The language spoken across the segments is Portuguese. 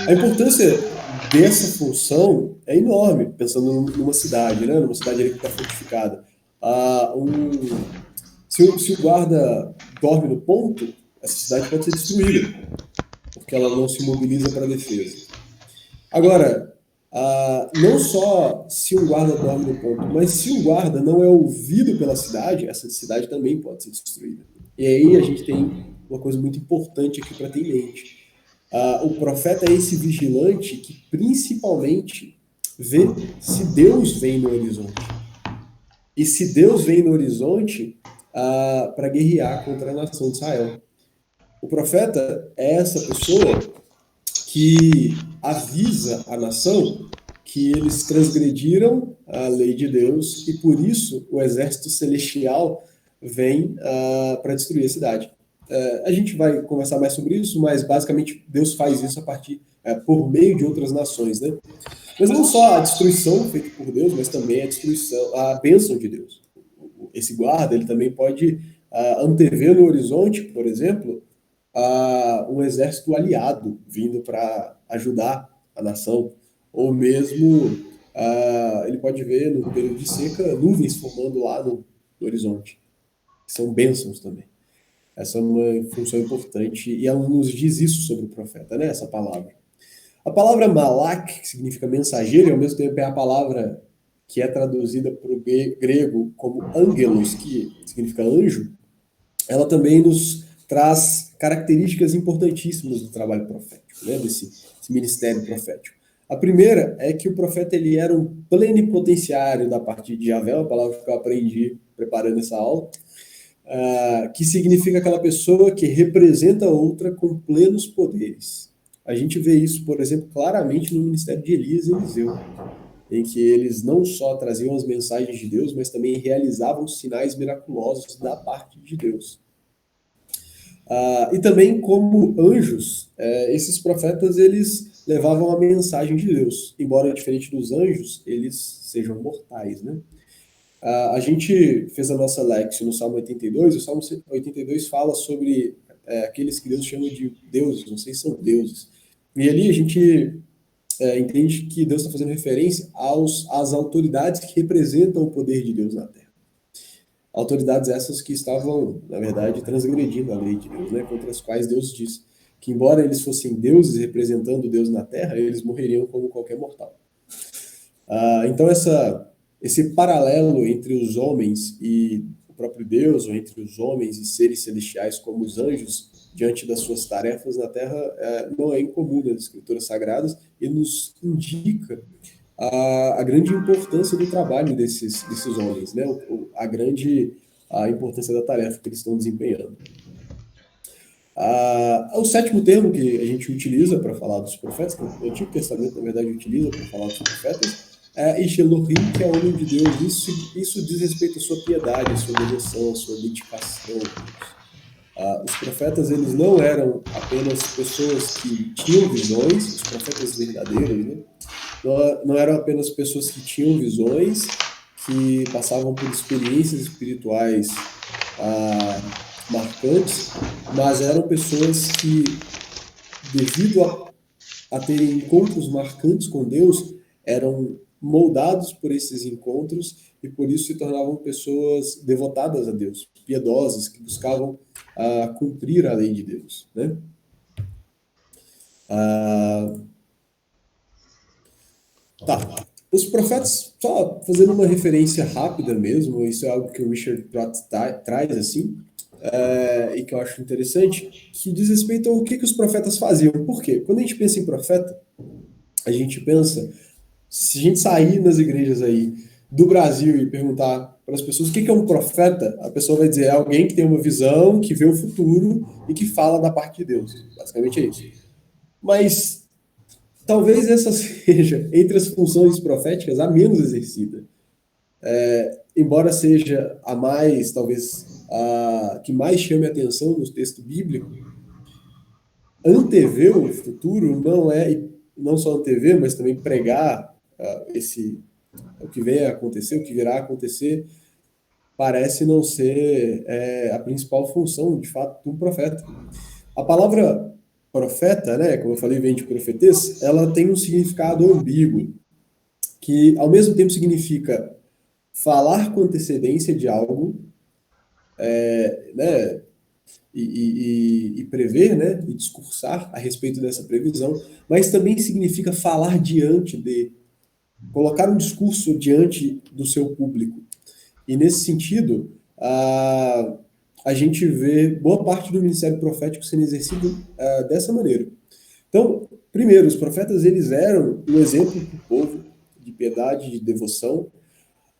A importância dessa função é enorme, pensando numa cidade, né? Numa cidade ali que está fortificada. Ah, se o guarda dorme no ponto, essa cidade pode ser destruída, porque ela não se mobiliza para a defesa. Agora, não só se um guarda dorme no ponto, mas se um guarda não é ouvido pela cidade, essa cidade também pode ser destruída. E aí a gente tem uma coisa muito importante aqui para ter em mente. O profeta é esse vigilante que principalmente vê se Deus vem no horizonte. E se Deus vem no horizonte para guerrear contra a nação de Israel. O profeta é essa pessoa que avisa a nação que eles transgrediram a lei de Deus e por isso o exército celestial vem para destruir a cidade. A gente vai conversar mais sobre isso, mas basicamente Deus faz isso a partir por meio de outras nações, né? Mas não só a destruição feita por Deus, mas também a destruição, a bênção de Deus. Esse guarda ele também pode antever no horizonte, por exemplo, um exército aliado vindo para ajudar a nação, ou mesmo ele pode ver no período de seca nuvens formando lá no horizonte. São bênçãos também. Essa é uma função importante e ela nos diz isso sobre o profeta, né? Essa palavra. A palavra malak, que significa mensageiro, e ao mesmo tempo é a palavra que é traduzida para o grego como angelos, que significa anjo, ela também nos traz características importantíssimas do trabalho profético, né? desse ministério profético. A primeira é que o profeta ele era um plenipotenciário da parte de Yahvé, uma palavra que eu aprendi preparando essa aula, que significa aquela pessoa que representa outra com plenos poderes. A gente vê isso, por exemplo, claramente no ministério de Elias e Eliseu, em que eles não só traziam as mensagens de Deus, mas também realizavam sinais miraculosos da parte de Deus. E também como anjos, esses profetas eles levavam a mensagem de Deus, embora diferente dos anjos, eles sejam mortais, né? A gente fez a nossa Lexio no Salmo 82, o Salmo 82 fala sobre aqueles que Deus chama de deuses, não sei se são deuses. E ali a gente entende que Deus está fazendo referência às autoridades que representam o poder de Deus na Terra. Autoridades essas que estavam, na verdade, transgredindo a lei de Deus, né? Contra as quais Deus diz que, embora eles fossem deuses representando Deus na Terra, eles morreriam como qualquer mortal. Então, esse paralelo entre os homens e o próprio Deus, ou entre os homens e seres celestiais como os anjos, diante das suas tarefas na Terra, não é incomum nas Escrituras Sagradas e nos indica a grande importância do trabalho desses homens, né? A importância da tarefa que eles estão desempenhando. O sétimo termo que a gente utiliza para falar dos profetas, que o Antigo Testamento, na verdade, utiliza para falar dos profetas, é Ish Elohim, que é o homem de Deus. Isso diz respeito à sua piedade, à sua devoção, à sua dedicação a Deus. Os profetas, eles não eram apenas pessoas que tinham visões, os profetas verdadeiros, né? Não eram apenas pessoas que tinham visões, que passavam por experiências espirituais marcantes, mas eram pessoas que, devido a terem encontros marcantes com Deus, eram moldados por esses encontros e por isso se tornavam pessoas devotadas a Deus, piedosas, que buscavam cumprir a lei de Deus, né? Os profetas, só fazendo uma referência rápida mesmo, isso é algo que o Richard Pratt traz assim, e que eu acho interessante, que diz respeito ao que os profetas faziam. Por quê? Quando a gente pensa em profeta, a gente pensa, se a gente sair nas igrejas aí do Brasil e perguntar para as pessoas o que é um profeta, a pessoa vai dizer, é alguém que tem uma visão, que vê o futuro e que fala da parte de Deus. Basicamente é isso. Mas talvez essa seja, entre as funções proféticas, a menos exercida. Embora seja a mais, talvez, a que mais chame a atenção no texto bíblico, antever o futuro não só antever, mas também pregar o que vem a acontecer, o que virá a acontecer, parece não ser a principal função, de fato, do profeta. A palavra profeta, né, como eu falei, vem de profetês, ela tem um significado ambíguo, que ao mesmo tempo significa falar com antecedência de algo, né, e prever, né, e discursar a respeito dessa previsão, mas também significa falar diante de, colocar um discurso diante do seu público. E nesse sentido, a gente vê boa parte do ministério profético sendo exercido dessa maneira. Então, primeiro, os profetas eles eram um exemplo para o povo de piedade, de devoção,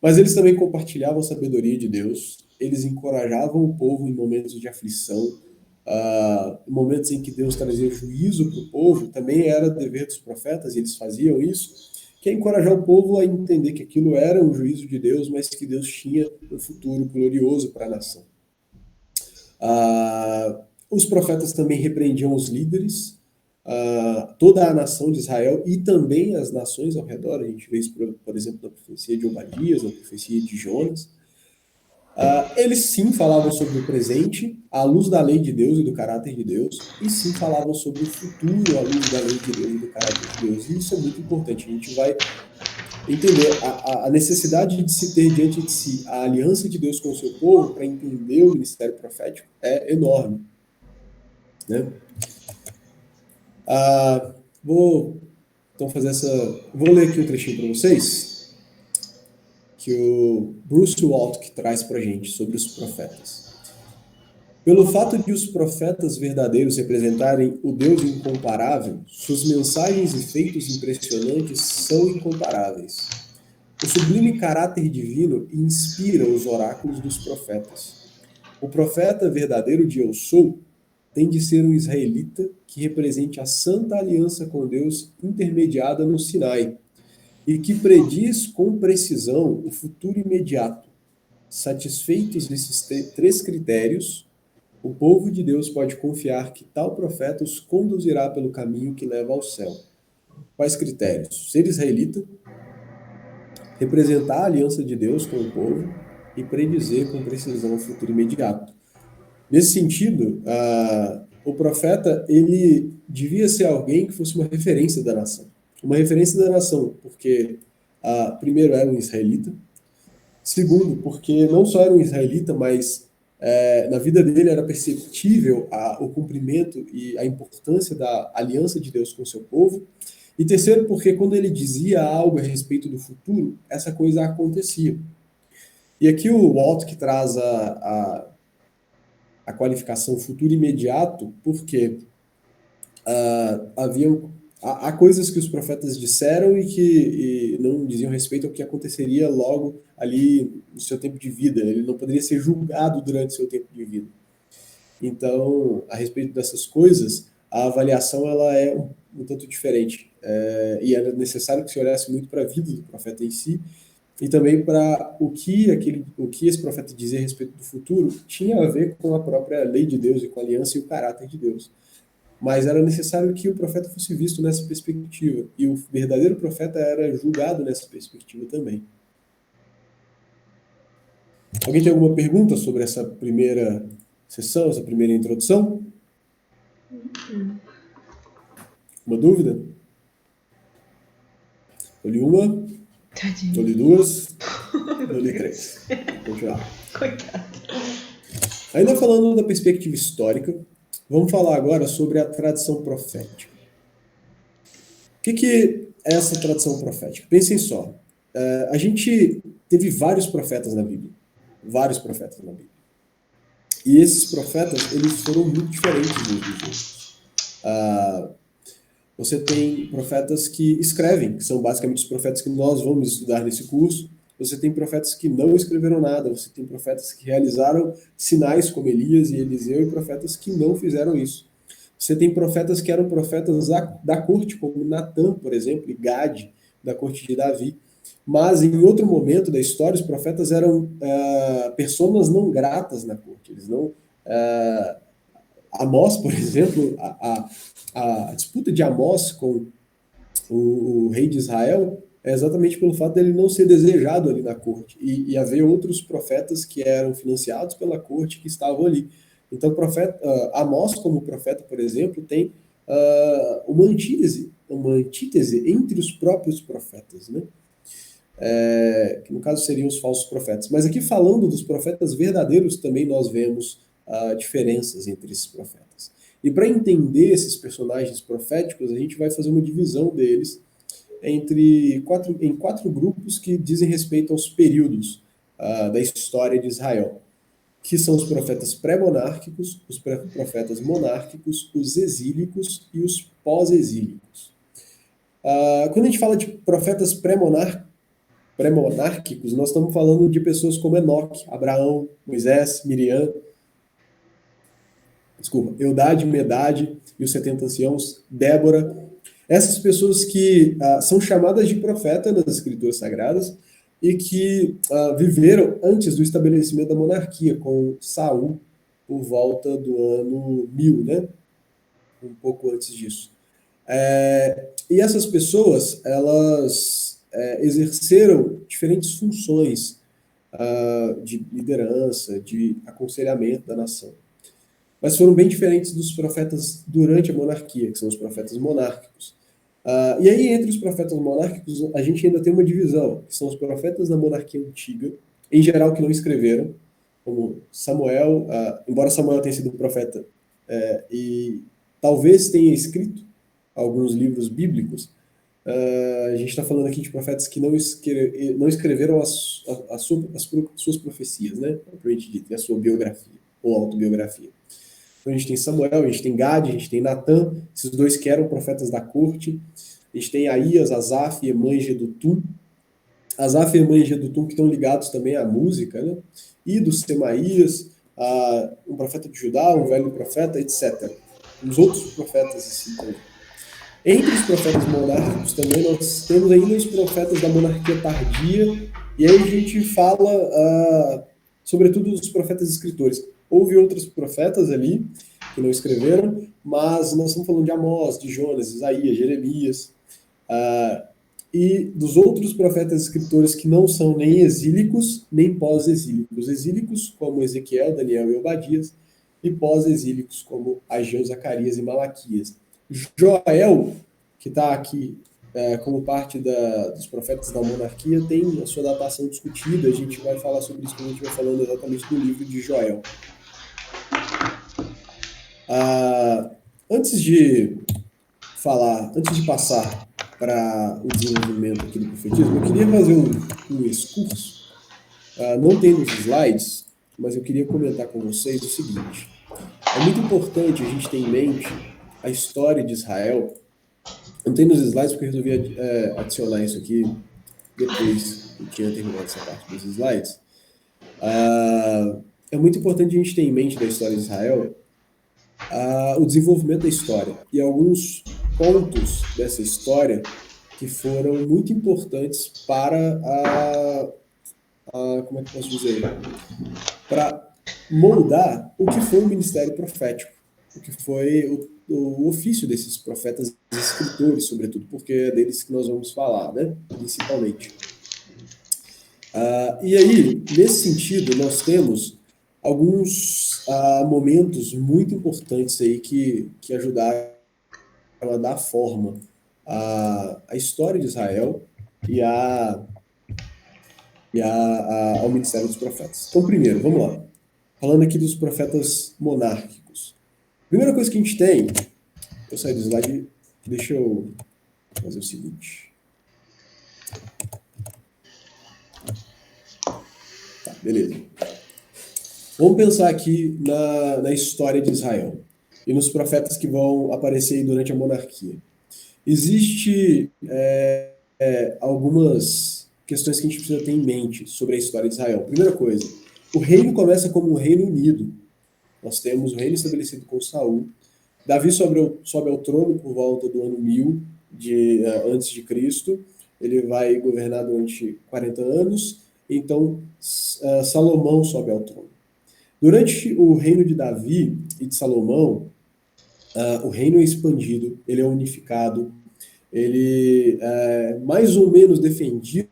mas eles também compartilhavam a sabedoria de Deus, eles encorajavam o povo em momentos de aflição, em momentos em que Deus trazia juízo para o povo, também era dever dos profetas, e eles faziam isso, que é encorajar o povo a entender que aquilo era um juízo de Deus, mas que Deus tinha um futuro glorioso para a nação. Os profetas também repreendiam os líderes, toda a nação de Israel e também as nações ao redor. A gente vê isso, por exemplo, na profecia de Obadias, na profecia de Jonas. Eles sim falavam sobre o presente, à luz da lei de Deus e do caráter de Deus, e sim falavam sobre o futuro, à luz da lei de Deus e do caráter de Deus. E isso é muito importante. A gente vai entender a necessidade de se ter diante de si a aliança de Deus com o seu povo para entender o ministério profético é enorme, né? Vou então vou ler aqui um trechinho para vocês que o Bruce Waltke traz para a gente sobre os profetas. Pelo fato de os profetas verdadeiros representarem o Deus incomparável, suas mensagens e feitos impressionantes são incomparáveis. O sublime caráter divino inspira os oráculos dos profetas. O profeta verdadeiro de Eu Sou tem de ser um israelita que represente a santa aliança com Deus intermediada no Sinai e que prediz com precisão o futuro imediato. Satisfeitos desses três critérios, o povo de Deus pode confiar que tal profeta os conduzirá pelo caminho que leva ao céu. Quais critérios? Ser israelita, representar a aliança de Deus com o povo e predizer com precisão o futuro imediato. Nesse sentido, o profeta ele devia ser alguém que fosse uma referência da nação. Uma referência da nação, porque primeiro era um israelita, segundo, porque não só era um israelita, mas na vida dele era perceptível o cumprimento e a importância da aliança de Deus com o seu povo. E terceiro, porque quando ele dizia algo a respeito do futuro, essa coisa acontecia. E aqui o Walt que traz a qualificação futuro imediato, porque há coisas que os profetas disseram e que não diziam respeito ao que aconteceria logo ali no seu tempo de vida. Ele não poderia ser julgado durante o seu tempo de vida. Então, a respeito dessas coisas, a avaliação ela é um tanto diferente. E era necessário que se olhasse muito para a vida do profeta em si e também para o que esse profeta dizia a respeito do futuro tinha a ver com a própria lei de Deus e com a aliança e o caráter de Deus. Mas era necessário que o profeta fosse visto nessa perspectiva, e o verdadeiro profeta era julgado nessa perspectiva também. Alguém tem alguma pergunta sobre essa primeira sessão, essa primeira introdução? Uma dúvida? Eu li uma, Tadinho. eu li duas, eu li três. Vou continuar. Coitado. Ainda falando da perspectiva histórica, vamos falar agora sobre a tradição profética. O que é essa tradição profética? Pensem só. A gente teve vários profetas na Bíblia. Vários profetas na Bíblia. E esses profetas, eles foram muito diferentes uns dos outros. Você tem profetas que escrevem, que são basicamente os profetas que nós vamos estudar nesse curso. Você tem profetas que não escreveram nada. Você tem profetas que realizaram sinais como Elias e Eliseu e profetas que não fizeram isso. Você tem profetas que eram profetas da corte, como Natã, por exemplo, e Gade, da corte de Davi. Mas, em outro momento da história, os profetas eram pessoas não gratas na corte. Eles não... Amós, por exemplo, a disputa de Amós com o rei de Israel é exatamente pelo fato dele não ser desejado ali na corte. E haver outros profetas que eram financiados pela corte que estavam ali. Então, Amós, como profeta, por exemplo, tem uma antítese entre os próprios profetas, né? Que no caso seriam os falsos profetas. Mas aqui falando dos profetas verdadeiros, também nós vemos diferenças entre esses profetas. E para entender esses personagens proféticos, a gente vai fazer uma divisão deles em quatro grupos que dizem respeito aos períodos da história de Israel, que são os profetas pré-monárquicos, os profetas monárquicos, os exílicos e os pós-exílicos. Quando a gente fala de profetas pré-monárquicos, nós estamos falando de pessoas como Enoque, Abraão, Moisés, Miriam, Eudade, Medade e os 70 anciãos, Débora. Essas pessoas que são chamadas de profeta nas escrituras sagradas e que viveram antes do estabelecimento da monarquia, com Saul, por volta do ano 1000, né? Um pouco antes disso. E essas pessoas, elas exerceram diferentes funções de liderança, de aconselhamento da nação. Mas foram bem diferentes dos profetas durante a monarquia, que são os profetas monárquicos. E aí, entre os profetas monárquicos, a gente ainda tem uma divisão, que são os profetas da monarquia antiga, em geral que não escreveram, como Samuel, embora Samuel tenha sido um profeta e talvez tenha escrito alguns livros bíblicos, a gente está falando aqui de profetas que não escreveram as suas profecias, né? Propriamente dito, a sua biografia ou autobiografia. Então a gente tem Samuel, a gente tem Gade, a gente tem Natã, esses dois que eram profetas da corte. A gente tem Aías, Asaf, Emã e Jedutum. Asaf, Emã e Jedutum que estão ligados também à música, né? E do Semaías, um profeta de Judá, um velho profeta, etc. Os outros profetas assim também. Entre os profetas monárquicos também nós temos ainda os profetas da monarquia tardia, e aí a gente fala sobretudo dos profetas escritores. Houve outros profetas ali que não escreveram, mas nós estamos falando de Amós, de Jonas, Isaías, Jeremias, e dos outros profetas escritores que não são nem exílicos, nem pós-exílicos. Exílicos como Ezequiel, Daniel e Obadias, e pós-exílicos como Ageu, Zacarias e Malaquias. Joel, que está aqui como parte dos profetas da monarquia, tem a sua datação discutida. A gente vai falar sobre isso quando a gente vai falando exatamente do livro de Joel. Antes de passar para o desenvolvimento aqui do profetismo, eu queria fazer um excurso. Não tem nos slides, mas eu queria comentar com vocês o seguinte. É muito importante a gente ter em mente a história de Israel. Não tem nos slides porque eu resolvi adicionar isso aqui depois que eu tinha terminado essa parte dos slides. É muito importante a gente ter em mente da história de Israel o desenvolvimento da história e alguns pontos dessa história que foram muito importantes para como é que eu posso dizer? Para moldar o que foi o ministério profético, o que foi o ofício desses profetas e escritores, sobretudo, porque é deles que nós vamos falar, né? Principalmente. E aí, nesse sentido, nós temos alguns momentos muito importantes aí que ajudaram a dar forma à história de Israel e ao ministério dos profetas. Então, primeiro, vamos lá. Falando aqui dos profetas monárquicos. Primeira coisa que a gente tem, eu saí do slide, deixa eu fazer o seguinte. Tá, beleza. Vamos pensar aqui na história de Israel e nos profetas que vão aparecer aí durante a monarquia. Existe algumas questões que a gente precisa ter em mente sobre a história de Israel. Primeira coisa, o reino começa como um reino unido. Nós temos o reino estabelecido com Saul. Davi sobe ao trono por volta do ano 1000 antes de Cristo. Ele vai governar durante 40 anos. Então, Salomão sobe ao trono. Durante o reino de Davi e de Salomão, o reino é expandido, ele é unificado, ele é mais ou menos defendido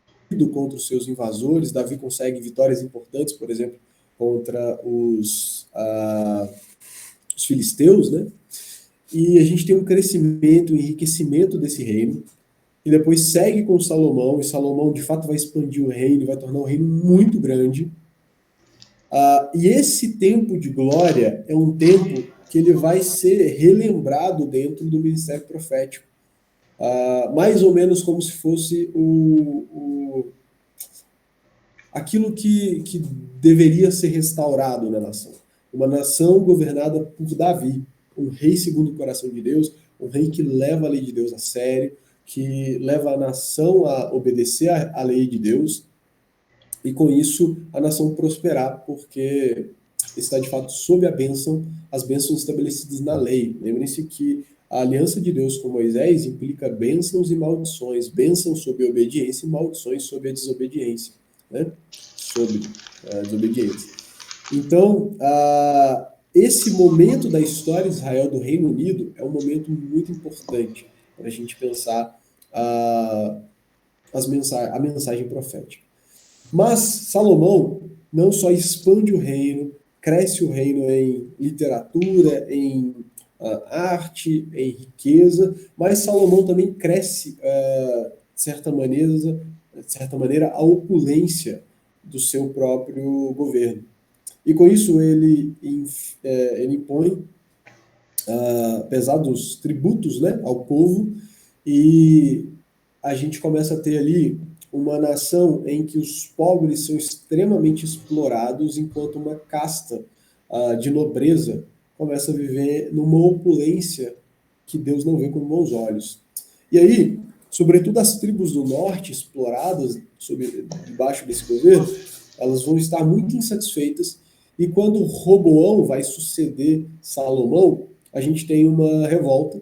contra os seus invasores. Davi consegue vitórias importantes, por exemplo, contra os filisteus, né? e a gente tem um crescimento, um enriquecimento desse reino, e depois segue com Salomão, e Salomão de fato vai expandir o reino, vai tornar um reino muito grande. E esse tempo de glória é um tempo que ele vai ser relembrado dentro do ministério profético. Mais ou menos como se fosse aquilo que deveria ser restaurado na nação. Uma nação governada por Davi, um rei segundo o coração de Deus, um rei que leva a lei de Deus a sério, que leva a nação a obedecer à lei de Deus, e com isso a nação prosperar, porque está de fato sob a bênção, as bênçãos estabelecidas na lei. Lembrem-se que a aliança de Deus com Moisés implica bênçãos e maldições, bênçãos sobre a obediência e maldições sobre a desobediência, né? Sobre a desobediência. Então, esse momento da história de Israel do Reino Unido é um momento muito importante para a gente pensar a mensagem profética. Mas Salomão não só expande o reino, cresce o reino em literatura, em arte, em riqueza, mas Salomão também cresce, de certa maneira, a opulência do seu próprio governo. E com isso ele impõe pesados tributos, né, ao povo, e a gente começa a ter ali uma nação em que os pobres são extremamente explorados, enquanto uma casta de nobreza começa a viver numa opulência que Deus não vê com bons olhos. E aí, sobretudo as tribos do norte exploradas debaixo desse governo, elas vão estar muito insatisfeitas, e quando Roboão vai suceder Salomão, a gente tem uma revolta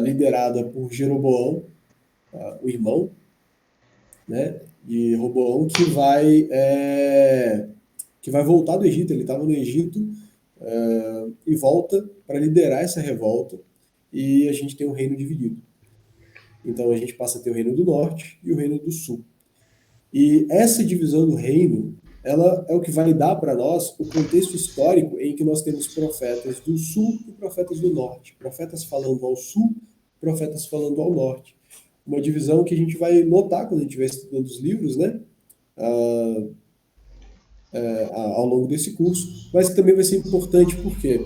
liderada por Jeroboão, o irmão, né, de Roboão, que vai voltar do Egito. Ele estava no Egito e volta para liderar essa revolta, e a gente tem um reino dividido. Então a gente passa a ter o reino do norte e o reino do sul. E essa divisão do reino, ela é o que vai dar para nós o contexto histórico em que nós temos profetas do sul e profetas do norte. Profetas falando ao sul, profetas falando ao norte. Uma divisão que a gente vai notar quando a gente estiver estudando os livros, né? Ao longo desse curso, mas que também vai ser importante porque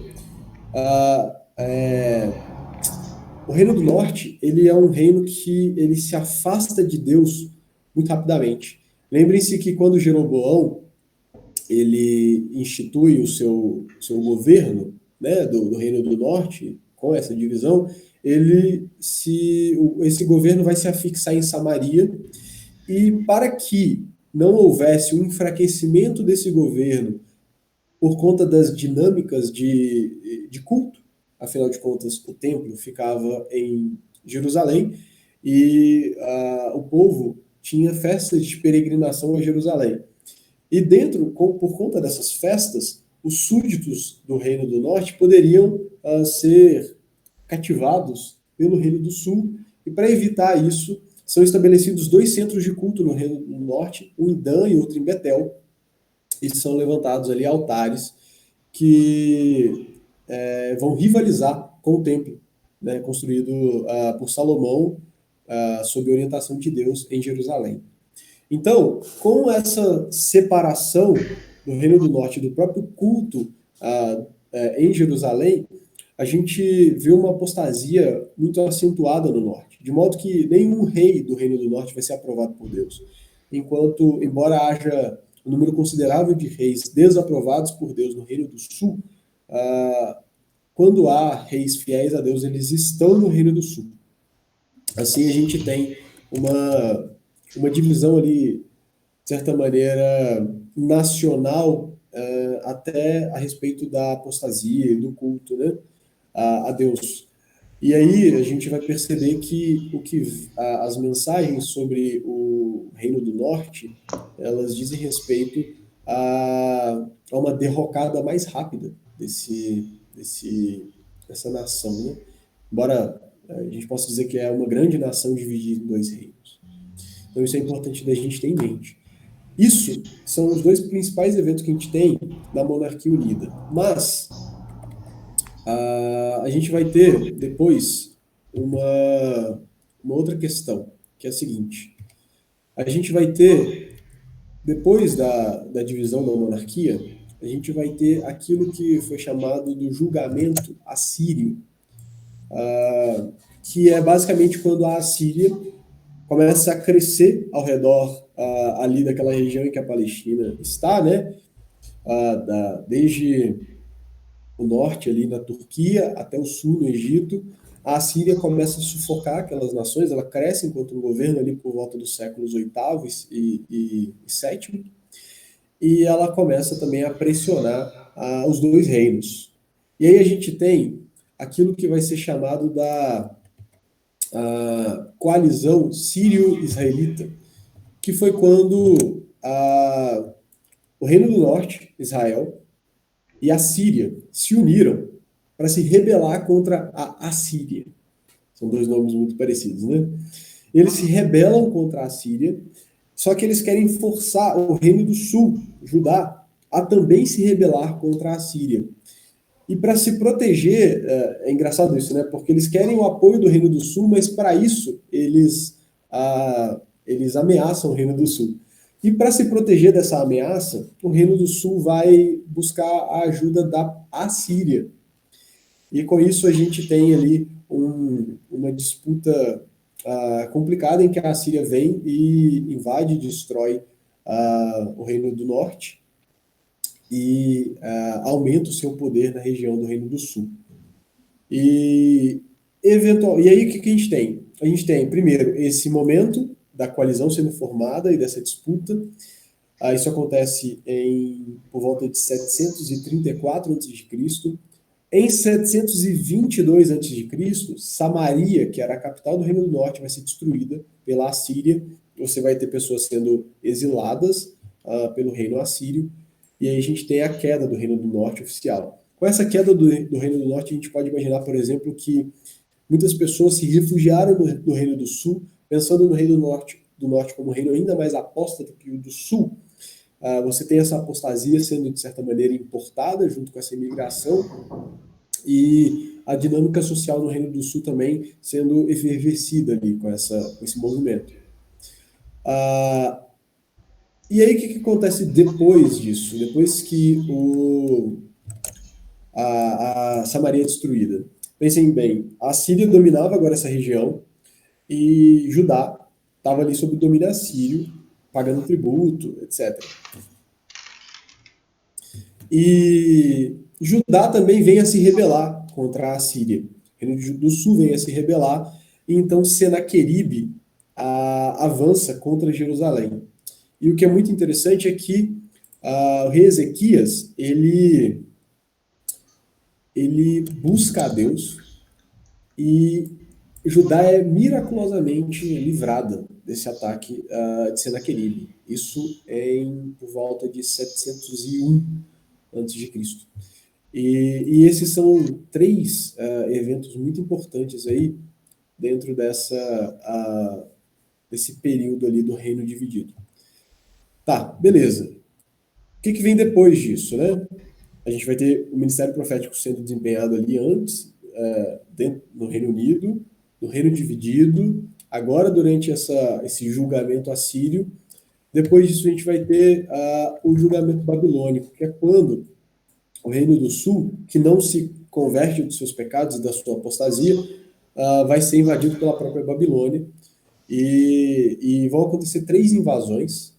o Reino do Norte, ele é um reino que ele se afasta de Deus muito rapidamente. Lembrem-se que quando Jeroboão ele institui o seu governo, né, do Reino do Norte, com essa divisão, esse governo vai se afixar em Samaria, e para que não houvesse um enfraquecimento desse governo por conta das dinâmicas de culto, afinal de contas o templo ficava em Jerusalém, e o povo tinha festas de peregrinação a Jerusalém. E por conta dessas festas, os súditos do Reino do Norte poderiam ser cativados pelo Reino do Sul, e para evitar isso, são estabelecidos 2 centros de culto no Reino do Norte, um em Dan e outro em Betel, e são levantados ali altares que vão rivalizar com o templo, né, construído por Salomão, sob orientação de Deus em Jerusalém. Então, com essa separação do Reino do Norte do próprio culto em Jerusalém, a gente vê uma apostasia muito acentuada no norte, de modo que nenhum rei do Reino do Norte vai ser aprovado por Deus. Embora haja um número considerável de reis desaprovados por Deus no Reino do Sul, quando há reis fiéis a Deus, eles estão no Reino do Sul. Assim, a gente tem uma divisão ali, de certa maneira, nacional, até a respeito da apostasia e do culto, né, a Deus. E aí a gente vai perceber que as mensagens sobre o Reino do Norte, elas dizem respeito a uma derrocada mais rápida dessa nação, né? Embora a gente possa dizer que é uma grande nação dividida em 2 reinos. Então isso é importante da gente ter em mente. Isso são os 2 principais eventos que a gente tem na monarquia unida. Mas A gente vai ter depois uma outra questão, que é a seguinte: a gente vai ter, depois da divisão da monarquia, a gente vai ter aquilo que foi chamado do julgamento assírio, que é basicamente quando a Assíria começa a crescer ao redor ali daquela região em que a Palestina está, né? Desde o norte, ali na Turquia, até o sul, no Egito. A Síria começa a sufocar aquelas nações, ela cresce enquanto um governo ali por volta dos séculos oitavo e sétimo, e ela começa também a pressionar os dois reinos. E aí a gente tem aquilo que vai ser chamado da coalizão sírio-israelita, que foi quando o Reino do Norte, Israel, e a Síria se uniram para se rebelar contra a Assíria. São dois nomes muito parecidos, né? Eles se rebelam contra a Síria, só que eles querem forçar o Reino do Sul, Judá, a também se rebelar contra a Síria. E para se proteger, é engraçado isso, né? Porque eles querem o apoio do Reino do Sul, mas para isso eles ameaçam o Reino do Sul. E para se proteger dessa ameaça, o Reino do Sul vai buscar a ajuda da Assíria. E com isso a gente tem ali uma disputa complicada em que a Assíria vem e invade e destrói o Reino do Norte e aumenta o seu poder na região do Reino do Sul. E aí o que a gente tem? A gente tem, primeiro, esse momento da coalizão sendo formada e dessa disputa. Isso acontece por volta de 734 a.C. Em 722 a.C., Samaria, que era a capital do Reino do Norte, vai ser destruída pela Assíria. Você vai ter pessoas sendo exiladas pelo reino assírio. E aí a gente tem a queda do Reino do Norte oficial. Com essa queda do Reino do Norte, a gente pode imaginar, por exemplo, que muitas pessoas se refugiaram no Reino do Sul, pensando no Reino do Norte como um reino ainda mais apóstata que o do Sul. Você tem essa apostasia sendo, de certa maneira, importada junto com essa imigração e a dinâmica social no Reino do Sul também sendo efervescida ali com esse movimento. E aí o que acontece depois disso? Depois que a Samaria é destruída? Pensem bem, a Síria dominava agora essa região e Judá estava ali sob o domínio assírio, pagando tributo, etc. E Judá também vem a se rebelar contra a Síria. O Reino do Sul vem a se rebelar, e então Senaqueribe avança contra Jerusalém. E o que é muito interessante é que o rei Ezequias, ele busca a Deus e Judá é miraculosamente livrada desse ataque de Senaqueribe. Isso por volta de 701 a.C. E esses são três eventos muito importantes aí dentro desse período ali do reino dividido. Tá, beleza. O que vem depois disso, né? A gente vai ter o ministério profético sendo desempenhado ali antes, no Reino Unido, no Reino Dividido, agora durante esse julgamento assírio. Depois disso a gente vai ter o julgamento babilônico, que é quando o Reino do Sul, que não se converte dos seus pecados e da sua apostasia, vai ser invadido pela própria Babilônia. E vão acontecer três invasões.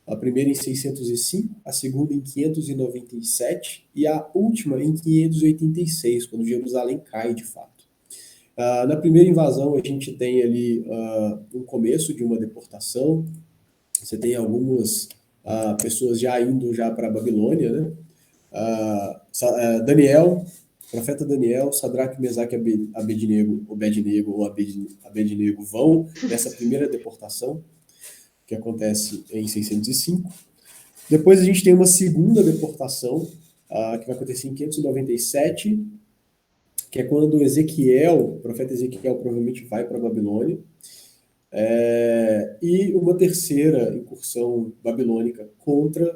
A primeira em 605, a segunda em 597 e a última em 586, quando Jerusalém cai de fato. Na primeira invasão, a gente tem ali um começo de uma deportação. Você tem algumas pessoas já indo já para a Babilônia, né? Daniel, profeta Daniel, Sadraque, Mesaque e Abednego vão nessa primeira deportação, que acontece em 605. Depois a gente tem uma segunda deportação, que vai acontecer em 597, que é quando o profeta Ezequiel provavelmente vai para a Babilônia. E uma terceira incursão babilônica contra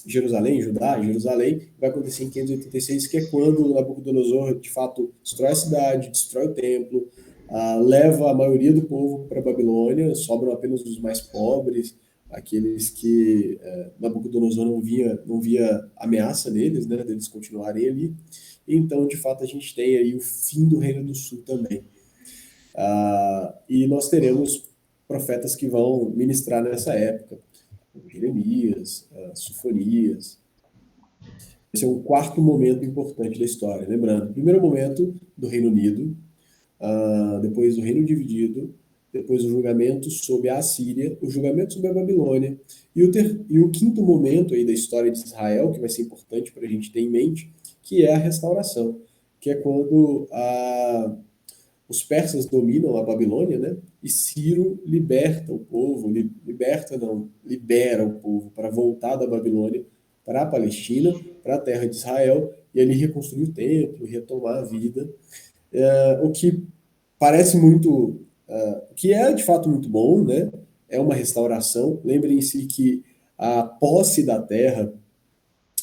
Jerusalém, Judá, Jerusalém, vai acontecer em 586, que é quando Nabucodonosor, de fato, destrói a cidade, destrói o templo, leva a maioria do povo para a Babilônia, sobram apenas os mais pobres, aqueles que Nabucodonosor não via ameaça neles, né, deles continuarem ali. Então, de fato, a gente tem aí o fim do Reino do Sul também. E nós teremos profetas que vão ministrar nessa época, Jeremias, Sofonias. Esse é o quarto momento importante da história. Lembrando, primeiro momento do Reino Unido, depois do Reino Dividido, depois o julgamento sobre a Assíria, o julgamento sobre a Babilônia, e o quinto momento aí da história de Israel, que vai ser importante para a gente ter em mente, que é a restauração, que é quando os persas dominam a Babilônia, né? E Ciro liberta o povo, libera o povo para voltar da Babilônia para a Palestina, para a terra de Israel, e ali reconstruir o templo, retomar a vida. O que parece muito, que é de fato muito bom, né? É uma restauração. Lembrem-se que a posse da terra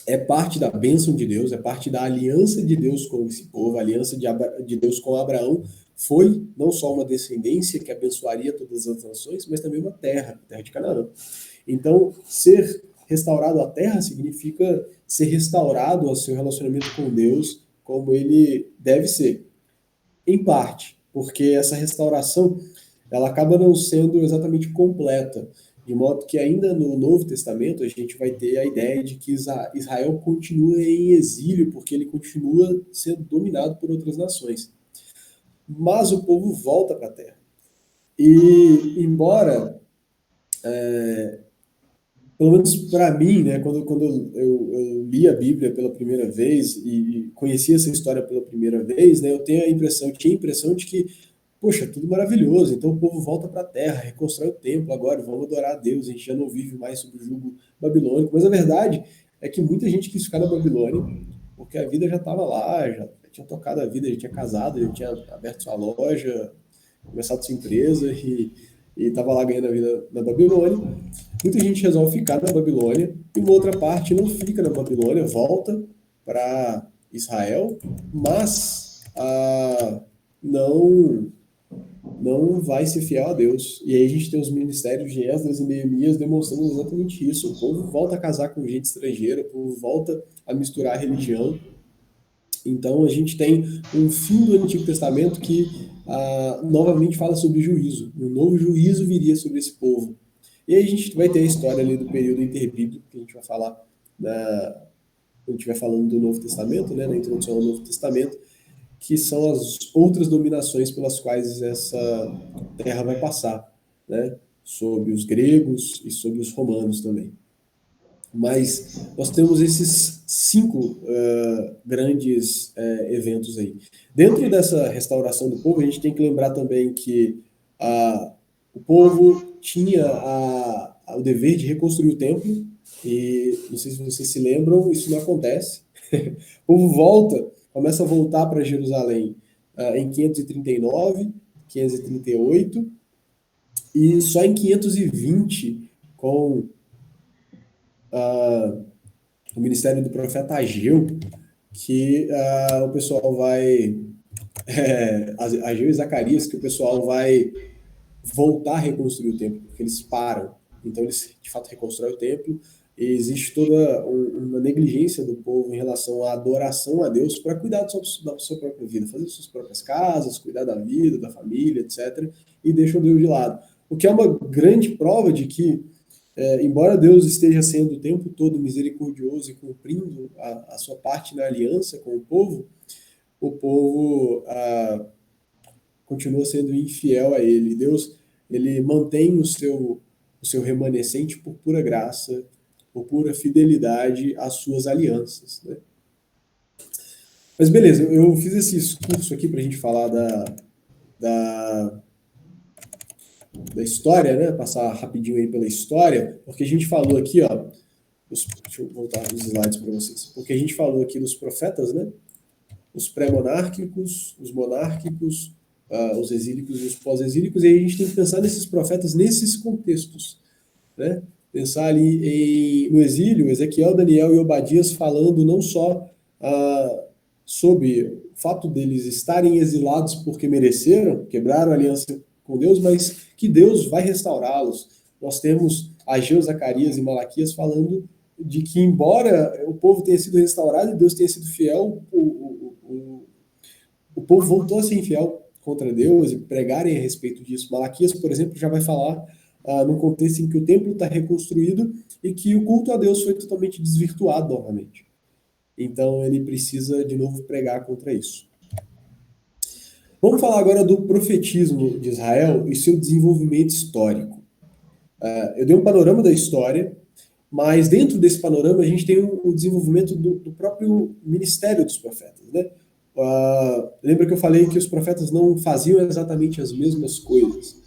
é parte da bênção de Deus, é parte da aliança de Deus com esse povo, a aliança de Deus com Abraão foi não só uma descendência que abençoaria todas as nações, mas também uma terra, a terra de Canaã. Então, ser restaurado à terra significa ser restaurado ao seu relacionamento com Deus como ele deve ser. Em parte, porque essa restauração ela acaba não sendo exatamente completa, de modo que ainda no Novo Testamento a gente vai ter a ideia de que Israel continua em exílio, porque ele continua sendo dominado por outras nações. Mas o povo volta para a terra. E embora, pelo menos para mim, né, quando eu li a Bíblia pela primeira vez e conheci essa história pela primeira vez, né, eu tinha a impressão de que, poxa, tudo maravilhoso, então o povo volta para a terra, reconstrói o templo agora, vamos adorar a Deus, a gente já não vive mais sob o jugo babilônico. Mas a verdade é que muita gente quis ficar na Babilônia, porque a vida já estava lá, já tinha tocado a vida, já tinha casado, já tinha aberto sua loja, começado sua empresa e estava lá ganhando a vida na Babilônia. Muita gente resolve ficar na Babilônia e uma outra parte não fica na Babilônia, volta para Israel, mas não vai ser fiel a Deus. E aí a gente tem os ministérios de Esdras e Neemias demonstrando exatamente isso. O povo volta a casar com gente estrangeira, o povo volta a misturar a religião. Então a gente tem um fim do Antigo Testamento que novamente fala sobre juízo. Um novo juízo viria sobre esse povo. E aí a gente vai ter a história ali do período interbíblico, que a gente vai falar quando estiver falando do Novo Testamento, né, na introdução ao Novo Testamento, que são as outras dominações pelas quais essa terra vai passar, né, sobre os gregos e sobre os romanos também. Mas nós temos esses 5 grandes eventos aí. Dentro dessa restauração do povo, a gente tem que lembrar também que o povo tinha o dever de reconstruir o templo, e não sei se vocês se lembram, isso não acontece. O povo começa a voltar para Jerusalém em 539, 538, e só em 520, com o ministério do profeta Ageu, que o pessoal vai... Ageu e Zacarias, que o pessoal vai voltar a reconstruir o templo, porque eles param. Então eles, de fato, reconstroem o templo, e existe toda uma negligência do povo em relação à adoração a Deus para cuidar da sua própria vida, fazer suas próprias casas, cuidar da vida, da família, etc., e deixam Deus de lado. O que é uma grande prova de que, embora Deus esteja sendo o tempo todo misericordioso e cumprindo a sua parte na aliança com o povo continua sendo infiel a ele. Deus, ele mantém o seu remanescente por pura graça, por pura fidelidade às suas alianças, né? Mas beleza, eu fiz esse curso aqui para a gente falar da história, né? Passar rapidinho aí pela história, porque a gente falou aqui, ó, deixa eu voltar os slides para vocês, porque a gente falou aqui dos profetas, né? Os pré-monárquicos, os monárquicos, os exílicos e os pós-exílicos, e aí a gente tem que pensar nesses profetas nesses contextos, né? Pensar ali no exílio, Ezequiel, Daniel e Obadias falando não só sobre o fato deles estarem exilados porque mereceram, quebraram a aliança com Deus, mas que Deus vai restaurá-los. Nós temos Ageu, Zacarias e Malaquias falando de que, embora o povo tenha sido restaurado e Deus tenha sido fiel, o povo voltou a ser infiel contra Deus e pregarem a respeito disso. Malaquias, por exemplo, já vai falar num contexto em que o templo está reconstruído e que o culto a Deus foi totalmente desvirtuado novamente. Então ele precisa de novo pregar contra isso. Vamos falar agora do profetismo de Israel e seu desenvolvimento histórico. Eu dei um panorama da história, mas dentro desse panorama a gente tem o desenvolvimento do próprio ministério dos profetas, né? Lembra que eu falei que os profetas não faziam exatamente as mesmas coisas?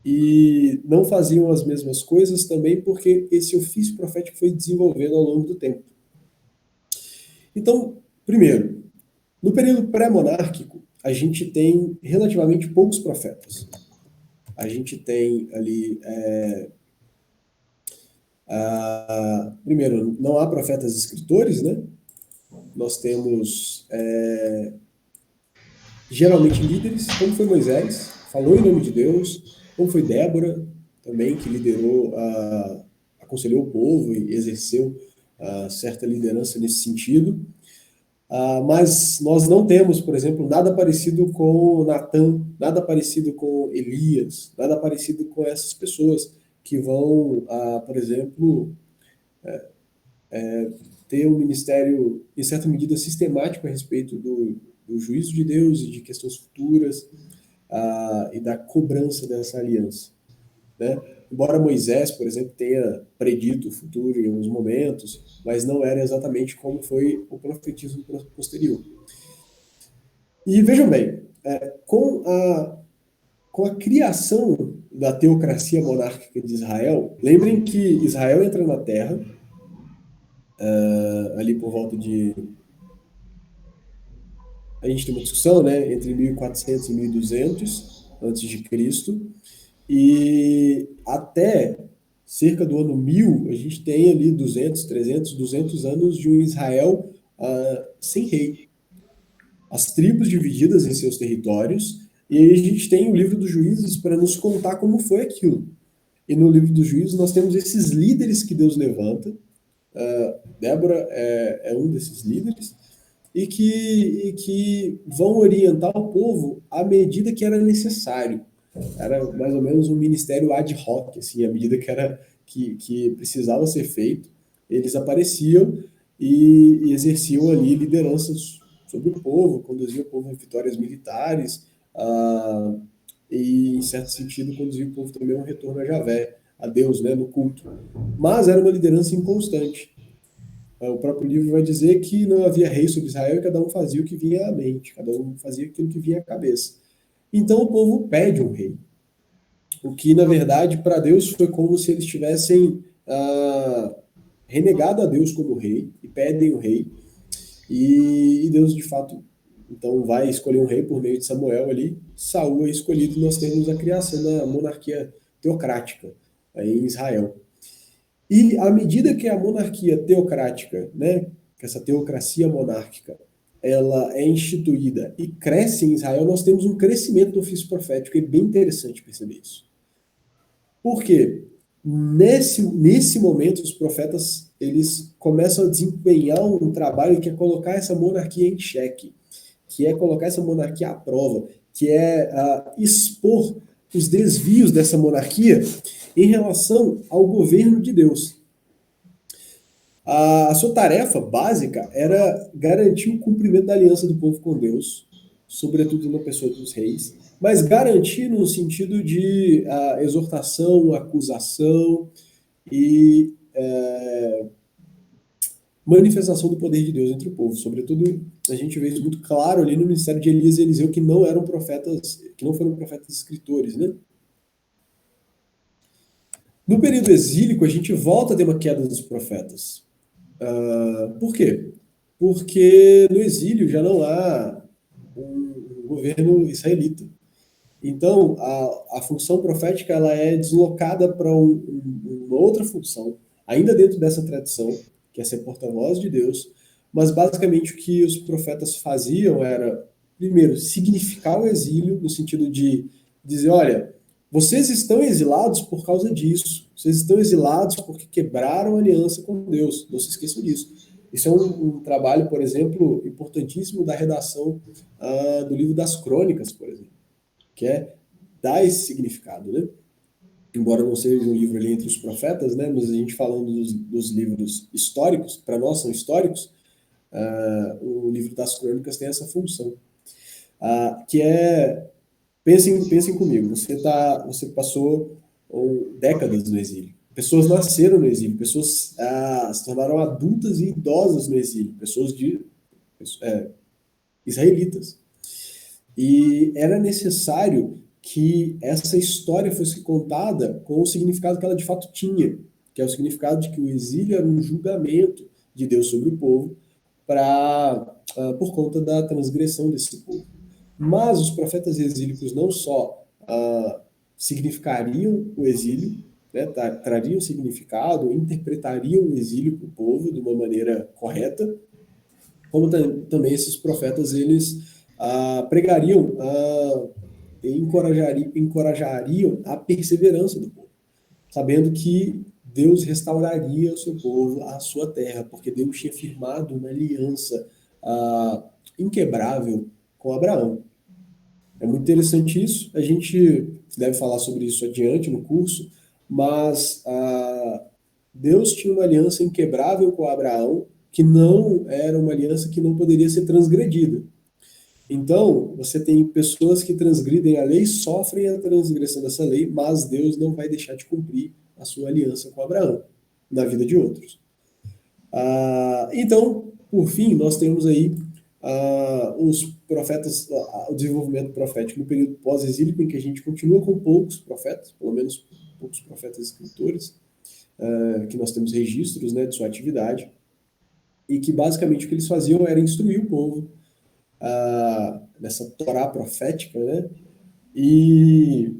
E não faziam as mesmas coisas também porque esse ofício profético foi desenvolvendo ao longo do tempo. Então, primeiro, no período pré-monárquico, a gente tem relativamente poucos profetas. A gente tem ali... primeiro, não há profetas escritores, né? Nós temos geralmente líderes, como foi Moisés, falou em nome de Deus, como foi Débora, também, que liderou, aconselhou o povo e exerceu certa liderança nesse sentido. Mas nós não temos, por exemplo, nada parecido com Natã, nada parecido com Elias, nada parecido com essas pessoas que vão, por exemplo, ter um ministério, em certa medida, sistemático a respeito do juízo de Deus e de questões futuras e da cobrança dessa aliança, né? Embora Moisés, por exemplo, tenha predito o futuro em alguns momentos, mas não era exatamente como foi o profetismo posterior. E vejam bem, com a criação da teocracia monárquica de Israel, lembrem que Israel entra na Terra ali por volta de... A gente tem uma discussão, né, entre 1400 e 1200 antes de Cristo, e até cerca do ano 1000, a gente tem ali 200, 300, 200 anos de um Israel sem rei. As tribos divididas em seus territórios, e aí a gente tem o livro dos Juízes para nos contar como foi aquilo. E no livro dos Juízes nós temos esses líderes que Deus levanta. Débora é um desses líderes, e que vão orientar o povo à medida que era necessário. Era mais ou menos um ministério ad hoc, assim, à medida que precisava ser feito, eles apareciam e exerciam ali lideranças sobre o povo, conduziam o povo a vitórias militares, e, em certo sentido, conduziam o povo também a um retorno a Javé, a Deus, né, no culto. Mas era uma liderança inconstante. O próprio livro vai dizer que não havia rei sobre Israel e cada um fazia o que vinha à mente, cada um fazia aquilo que vinha à cabeça. Então o povo pede um rei. O que, na verdade, para Deus foi como se eles tivessem renegado a Deus como rei e pedem o rei. E Deus, de fato, então vai escolher um rei por meio de Samuel ali. Saul é escolhido e nós temos a criação da monarquia teocrática em Israel. E à medida que a monarquia teocrática, né, que essa teocracia monárquica, ela é instituída e cresce em Israel, nós temos um crescimento do ofício profético. É bem interessante perceber isso. Por quê? Nesse momento, os profetas eles começam a desempenhar um trabalho que é colocar essa monarquia em xeque, que é colocar essa monarquia à prova, que é expor os desvios dessa monarquia em relação ao governo de Deus. A sua tarefa básica era garantir o cumprimento da aliança do povo com Deus, sobretudo na pessoa dos reis, mas garantir no sentido de exortação, acusação e manifestação do poder de Deus entre o povo. Sobretudo, a gente vê isso muito claro ali no ministério de Elias e Eliseu, que não eram profetas, que não foram profetas escritores, né? No período exílico, a gente volta a ter uma queda dos profetas. Por quê? Porque no exílio já não há um governo israelita. Então, a função profética ela é deslocada para uma outra função, ainda dentro dessa tradição, que é ser porta-voz de Deus, mas basicamente o que os profetas faziam era, primeiro, significar o exílio, no sentido de dizer, olha, vocês estão exilados por causa disso, vocês estão exilados porque quebraram a aliança com Deus, não se esqueçam disso. Isso é um trabalho, por exemplo, importantíssimo da redação do livro das Crônicas, por exemplo, que é dar esse significado, né? Embora não seja um livro ali entre os profetas, né? Mas a gente falando dos livros históricos, para nós são históricos, o livro das Crônicas tem essa função, que é, pensem comigo, você passou décadas no exílio, pessoas nasceram no exílio, pessoas se tornaram adultas e idosas no exílio, pessoas israelitas. E era necessário que essa história fosse contada com o significado que ela de fato tinha, que é o significado de que o exílio era um julgamento de Deus sobre o povo por conta da transgressão desse povo. Mas os profetas exílicos não só significariam o exílio, né, trariam significado, interpretariam o exílio para o povo de uma maneira correta, como também esses profetas eles pregariam e encorajariam a perseverança do povo, sabendo que Deus restauraria o seu povo, a sua terra, porque Deus tinha firmado uma aliança inquebrável com Abraão. É muito interessante isso, a gente deve falar sobre isso adiante no curso, mas Deus tinha uma aliança inquebrável com Abraão, que não era uma aliança que não poderia ser transgredida. Então, você tem pessoas que transgridem a lei, sofrem a transgressão dessa lei, mas Deus não vai deixar de cumprir a sua aliança com Abraão na vida de outros. Então, por fim, nós temos aí os profetas, o desenvolvimento profético no período pós-exílico, em que a gente continua com poucos profetas, pelo menos poucos profetas escritores, que nós temos registros, né, de sua atividade, e que basicamente o que eles faziam era instruir o povo nessa Torá profética, né, e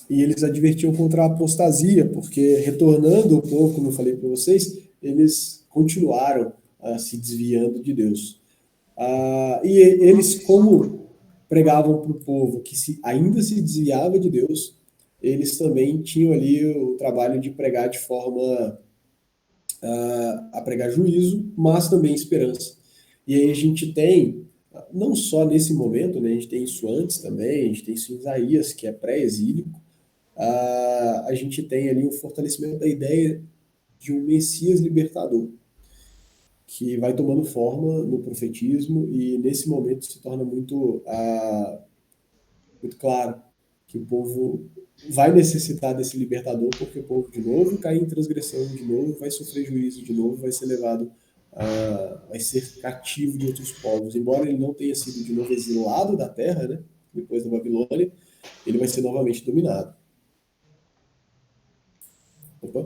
eles advertiam contra a apostasia, porque retornando um pouco, como eu falei para vocês, eles continuaram se desviando de Deus. E eles, como pregavam para o povo que ainda se desviava de Deus, eles também tinham ali o trabalho de pregar de forma a pregar juízo, mas também esperança. E aí a gente tem, não só nesse momento, né, a gente tem isso antes também, a gente tem isso em Isaías, que é pré-exílico, a gente tem ali o fortalecimento da ideia de um Messias libertador, que vai tomando forma no profetismo e nesse momento se torna muito claro que o povo vai necessitar desse libertador, porque o povo de novo cai em transgressão de novo, vai sofrer juízo de novo, vai ser levado vai ser cativo de outros povos. Embora ele não tenha sido de novo exilado da terra, né, depois da Babilônia, ele vai ser novamente dominado. Opa.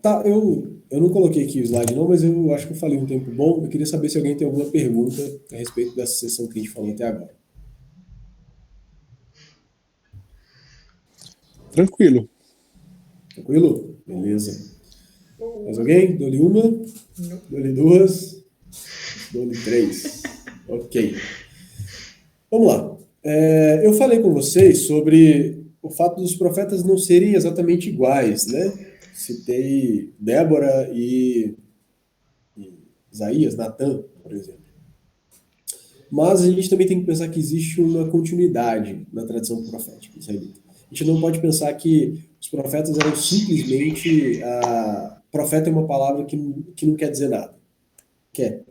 Tá, eu não coloquei aqui o slide não, mas eu acho que eu falei um tempo bom. Eu queria saber se alguém tem alguma pergunta a respeito dessa sessão que a gente falou até agora. Tranquilo. Tranquilo? Beleza. Mais alguém? Dou-lhe uma? Dou-lhe duas? Dou-lhe três. Ok. Vamos lá. Eu falei com vocês sobre o fato dos profetas não serem exatamente iguais, né? Citei Débora e Isaías, Natan, por exemplo. Mas a gente também tem que pensar que existe uma continuidade na tradição profética israelita. A gente não pode pensar que os profetas eram simplesmente... profeta é uma palavra que não quer dizer nada. Quer.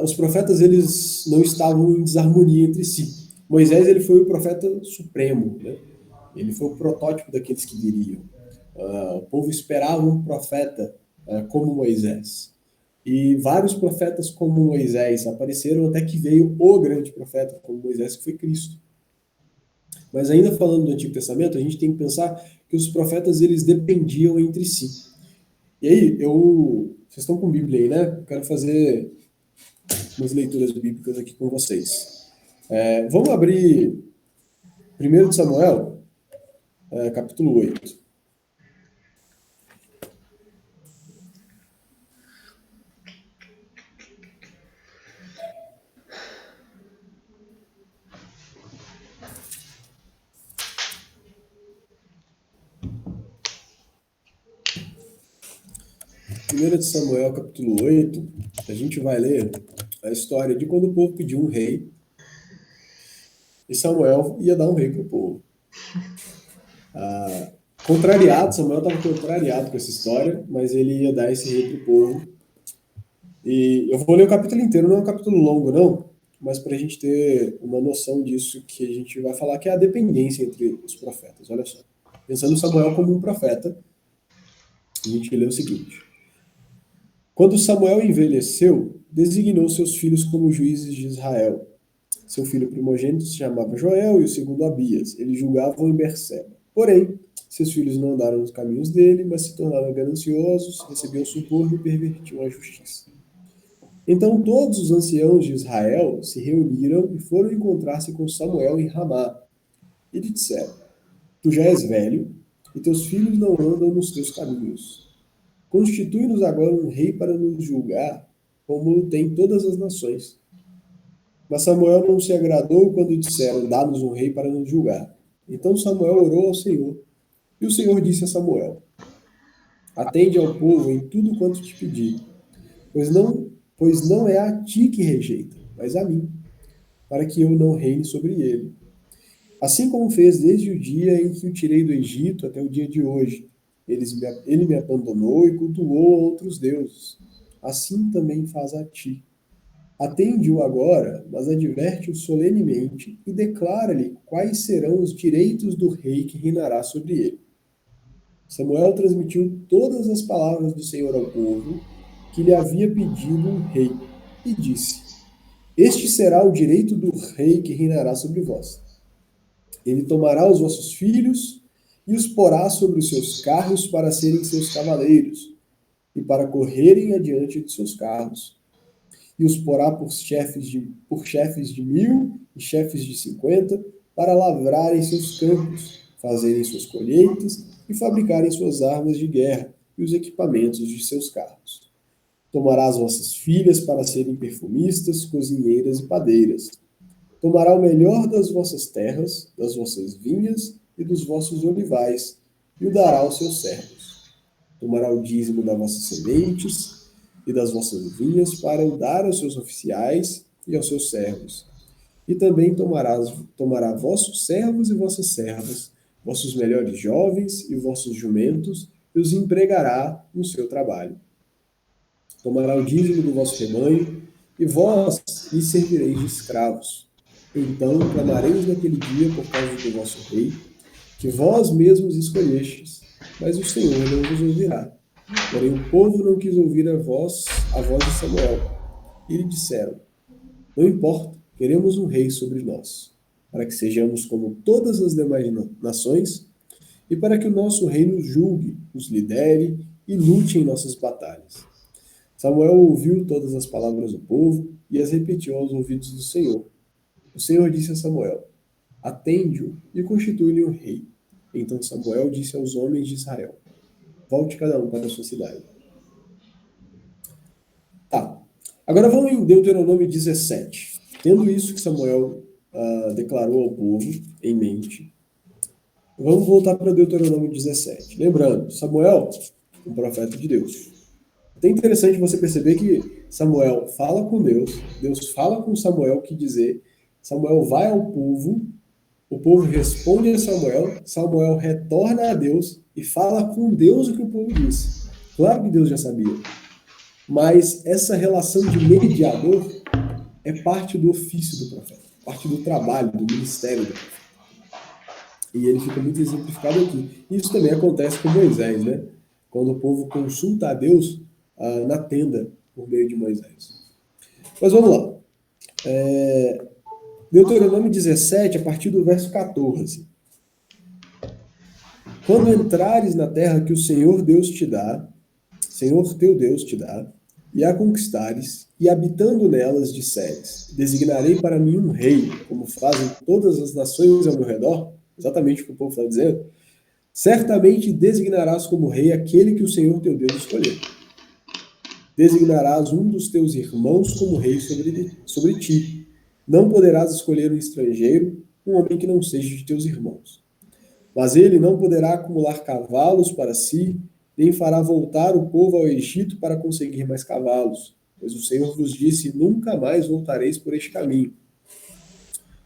Os profetas eles não estavam em desarmonia entre si. Moisés ele foi o profeta supremo, né? Ele foi o protótipo daqueles que viriam. O povo esperava um profeta como Moisés. E vários profetas como Moisés apareceram até que veio o grande profeta como Moisés, que foi Cristo. Mas ainda falando do Antigo Testamento, a gente tem que pensar que os profetas eles dependiam entre si. E aí, vocês estão com Bíblia aí, né? Eu quero fazer umas leituras bíblicas aqui com vocês. Vamos abrir 1 Samuel, capítulo 8. Primeira de Samuel, capítulo 8, a gente vai ler a história de quando o povo pediu um rei e Samuel ia dar um rei para o povo. Samuel estava contrariado com essa história, mas ele ia dar esse rei para o povo. E eu vou ler o capítulo inteiro, não é um capítulo longo, não, mas para a gente ter uma noção disso que a gente vai falar, que é a dependência entre os profetas. Olha só. Pensando em Samuel como um profeta, a gente lê o seguinte: quando Samuel envelheceu, designou seus filhos como juízes de Israel. Seu filho primogênito se chamava Joel e o segundo Abias. Eles julgavam em Berseba. Porém, seus filhos não andaram nos caminhos dele, mas se tornaram gananciosos, recebiam suborno e pervertiam a justiça. Então todos os anciãos de Israel se reuniram e foram encontrar-se com Samuel em Ramá. E lhe disseram: tu já és velho, e teus filhos não andam nos teus caminhos. Constitui-nos agora um rei para nos julgar, como tem todas as nações. Mas Samuel não se agradou quando disseram: dá-nos um rei para nos julgar. Então Samuel orou ao Senhor, e o Senhor disse a Samuel: atende ao povo em tudo quanto te pedi, pois não é a ti que rejeita, mas a mim, para que eu não reine sobre ele. Assim como fez desde o dia em que o tirei do Egito até o dia de hoje. Ele me abandonou e cultuou a outros deuses. Assim também faz a ti. Atende-o agora, mas adverte-o solenemente e declara-lhe quais serão os direitos do rei que reinará sobre ele. Samuel transmitiu todas as palavras do Senhor ao povo, que lhe havia pedido um rei, e disse: este será o direito do rei que reinará sobre vós. Ele tomará os vossos filhos e os porá sobre os seus carros para serem seus cavaleiros, e para correrem adiante de seus carros. E os porá por chefes de 1.000 e chefes de 50, para lavrarem seus campos, fazerem suas colheitas e fabricarem suas armas de guerra e os equipamentos de seus carros. Tomará as vossas filhas para serem perfumistas, cozinheiras e padeiras. Tomará o melhor das vossas terras, das vossas vinhas e dos vossos olivais, e o dará aos seus servos. Tomará o dízimo das vossas sementes e das vossas vinhas para o dar aos seus oficiais e aos seus servos. E também tomará vossos servos e vossas servas, vossos melhores jovens e vossos jumentos, e os empregará no seu trabalho. Tomará o dízimo do vosso rebanho, e vós lhe servireis de escravos. Então clamareis naquele dia por causa do vosso rei, que vós mesmos escolhestes, mas o Senhor não vos ouvirá. Porém o povo não quis ouvir a voz de Samuel. E lhe disseram: não importa, queremos um rei sobre nós, para que sejamos como todas as demais nações, e para que o nosso rei nos julgue, nos lidere e lute em nossas batalhas. Samuel ouviu todas as palavras do povo e as repetiu aos ouvidos do Senhor. O Senhor disse a Samuel: atende-o e constitui-lhe um rei. Então Samuel disse aos homens de Israel: volte cada um para a sua cidade. Tá. Agora vamos em Deuteronômio 17. Tendo isso que Samuel declarou ao povo em mente, vamos voltar para Deuteronômio 17. Lembrando, Samuel, um profeta de Deus. É interessante você perceber que Samuel fala com Deus, Deus fala com Samuel o que dizer, Samuel vai ao povo, o povo responde a Samuel, Samuel retorna a Deus e fala com Deus o que o povo disse. Claro que Deus já sabia, mas essa relação de mediador é parte do ofício do profeta, parte do trabalho, do ministério do profeta. E ele fica muito exemplificado aqui. Isso também acontece com Moisés, né? Quando o povo consulta a Deus na tenda por meio de Moisés. Mas vamos lá. Deuteronômio 17, a partir do verso 14. Quando entrares na terra que o Senhor Deus te dá, Senhor teu Deus te dá, e a conquistares, e habitando nelas disseres, designarei para mim um rei, como fazem todas as nações ao meu redor, exatamente o que o povo está dizendo, certamente designarás como rei aquele que o Senhor teu Deus escolher. Designarás um dos teus irmãos como rei sobre ti. Não poderás escolher um estrangeiro, um homem que não seja de teus irmãos. Mas ele não poderá acumular cavalos para si, nem fará voltar o povo ao Egito para conseguir mais cavalos, pois o Senhor vos disse, nunca mais voltareis por este caminho.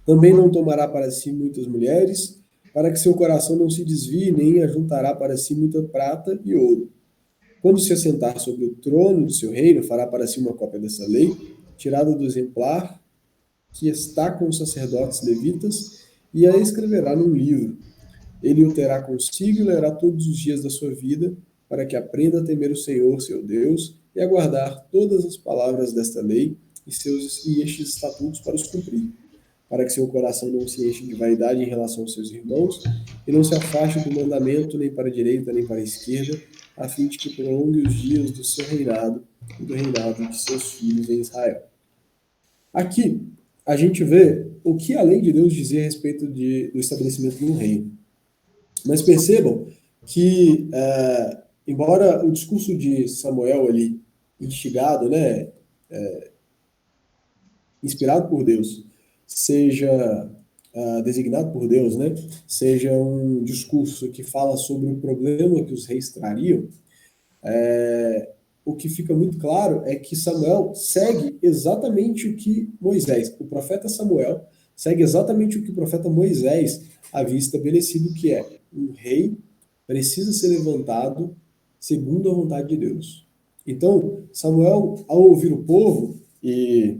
Também não tomará para si muitas mulheres, para que seu coração não se desvie, nem ajuntará para si muita prata e ouro. Quando se assentar sobre o trono do seu reino, fará para si uma cópia dessa lei, tirada do exemplar que está com os sacerdotes levitas, e a escreverá num livro. Ele o terá consigo e lerá todos os dias da sua vida, para que aprenda a temer o Senhor, seu Deus, e a guardar todas as palavras desta lei e estes estatutos para os cumprir, para que seu coração não se enche de vaidade em relação aos seus irmãos, e não se afaste do mandamento nem para a direita nem para a esquerda, a fim de que prolongue os dias do seu reinado e do reinado de seus filhos em Israel. Aqui, a gente vê o que a lei de Deus dizia a respeito do estabelecimento de um reino. Mas percebam que, embora o discurso de Samuel ali, instigado, né, inspirado por Deus, seja designado por Deus, né, seja um discurso que fala sobre o problema que os reis trariam, o que fica muito claro é que Samuel segue exatamente o que Moisés, o profeta Samuel, segue exatamente o que o profeta Moisés havia estabelecido, que é um rei precisa ser levantado segundo a vontade de Deus. Então, Samuel, ao ouvir o povo, e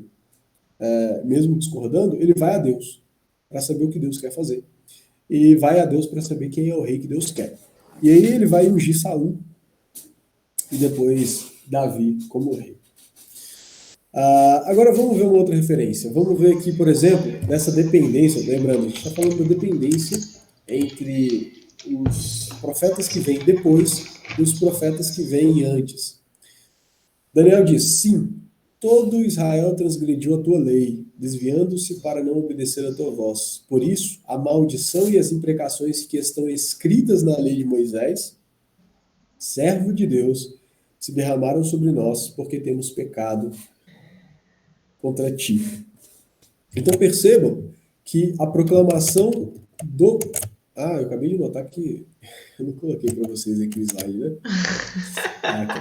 mesmo discordando, ele vai a Deus para saber o que Deus quer fazer. E vai a Deus para saber quem é o rei que Deus quer. E aí ele vai ungir Saul e depois Davi como rei. Agora vamos ver uma outra referência. Vamos ver aqui, por exemplo, dessa dependência. Lembrando, a gente está falando da dependência entre os profetas que vêm depois e os profetas que vêm antes. Daniel diz, sim, todo Israel transgrediu a tua lei, desviando-se para não obedecer a tua voz. Por isso, a maldição e as imprecações que estão escritas na lei de Moisés, servo de Deus, se derramaram sobre nós, porque temos pecado contra ti. Então percebam que a proclamação do... eu acabei de notar que eu não coloquei para vocês aqui o slide, né? Aqui.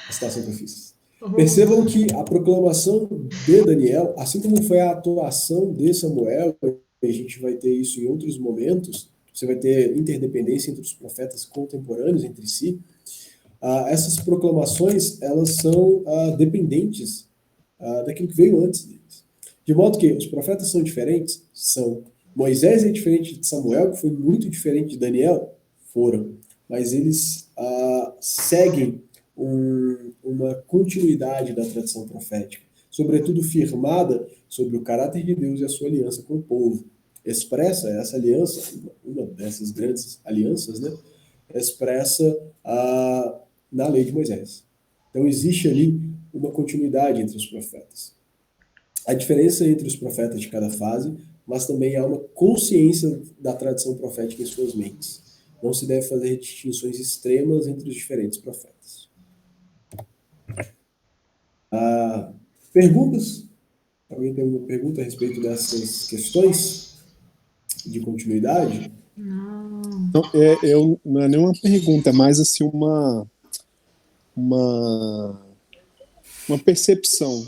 A citação que eu fiz. Percebam que a proclamação de Daniel, assim como foi a atuação de Samuel, a gente vai ter isso em outros momentos, você vai ter interdependência entre os profetas contemporâneos entre si, essas proclamações, elas são dependentes daquilo que veio antes deles. De modo que os profetas são diferentes? São. Moisés é diferente de Samuel, que foi muito diferente de Daniel? Foram. Mas eles seguem uma continuidade da tradição profética, sobretudo firmada sobre o caráter de Deus e a sua aliança com o povo. Expressa essa aliança, uma dessas grandes alianças, né? Expressa na lei de Moisés. Então existe ali uma continuidade entre os profetas. A diferença entre os profetas de cada fase, mas também há uma consciência da tradição profética em suas mentes. Não se deve fazer distinções extremas entre os diferentes profetas. Perguntas? Alguém tem alguma pergunta a respeito dessas questões de continuidade? Não. Não é nenhuma pergunta, é mais assim uma percepção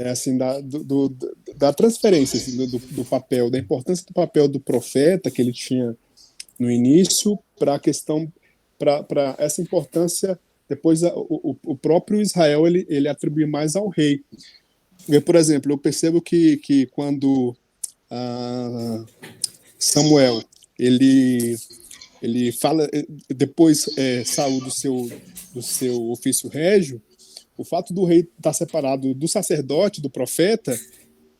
assim, da transferência assim, do papel, da importância do papel do profeta que ele tinha no início para a questão, para essa importância, depois o próprio Israel ele atribui mais ao rei. Por exemplo, eu percebo que quando Samuel ele fala depois Saul do seu ofício régio, o fato do rei estar separado do sacerdote, do profeta,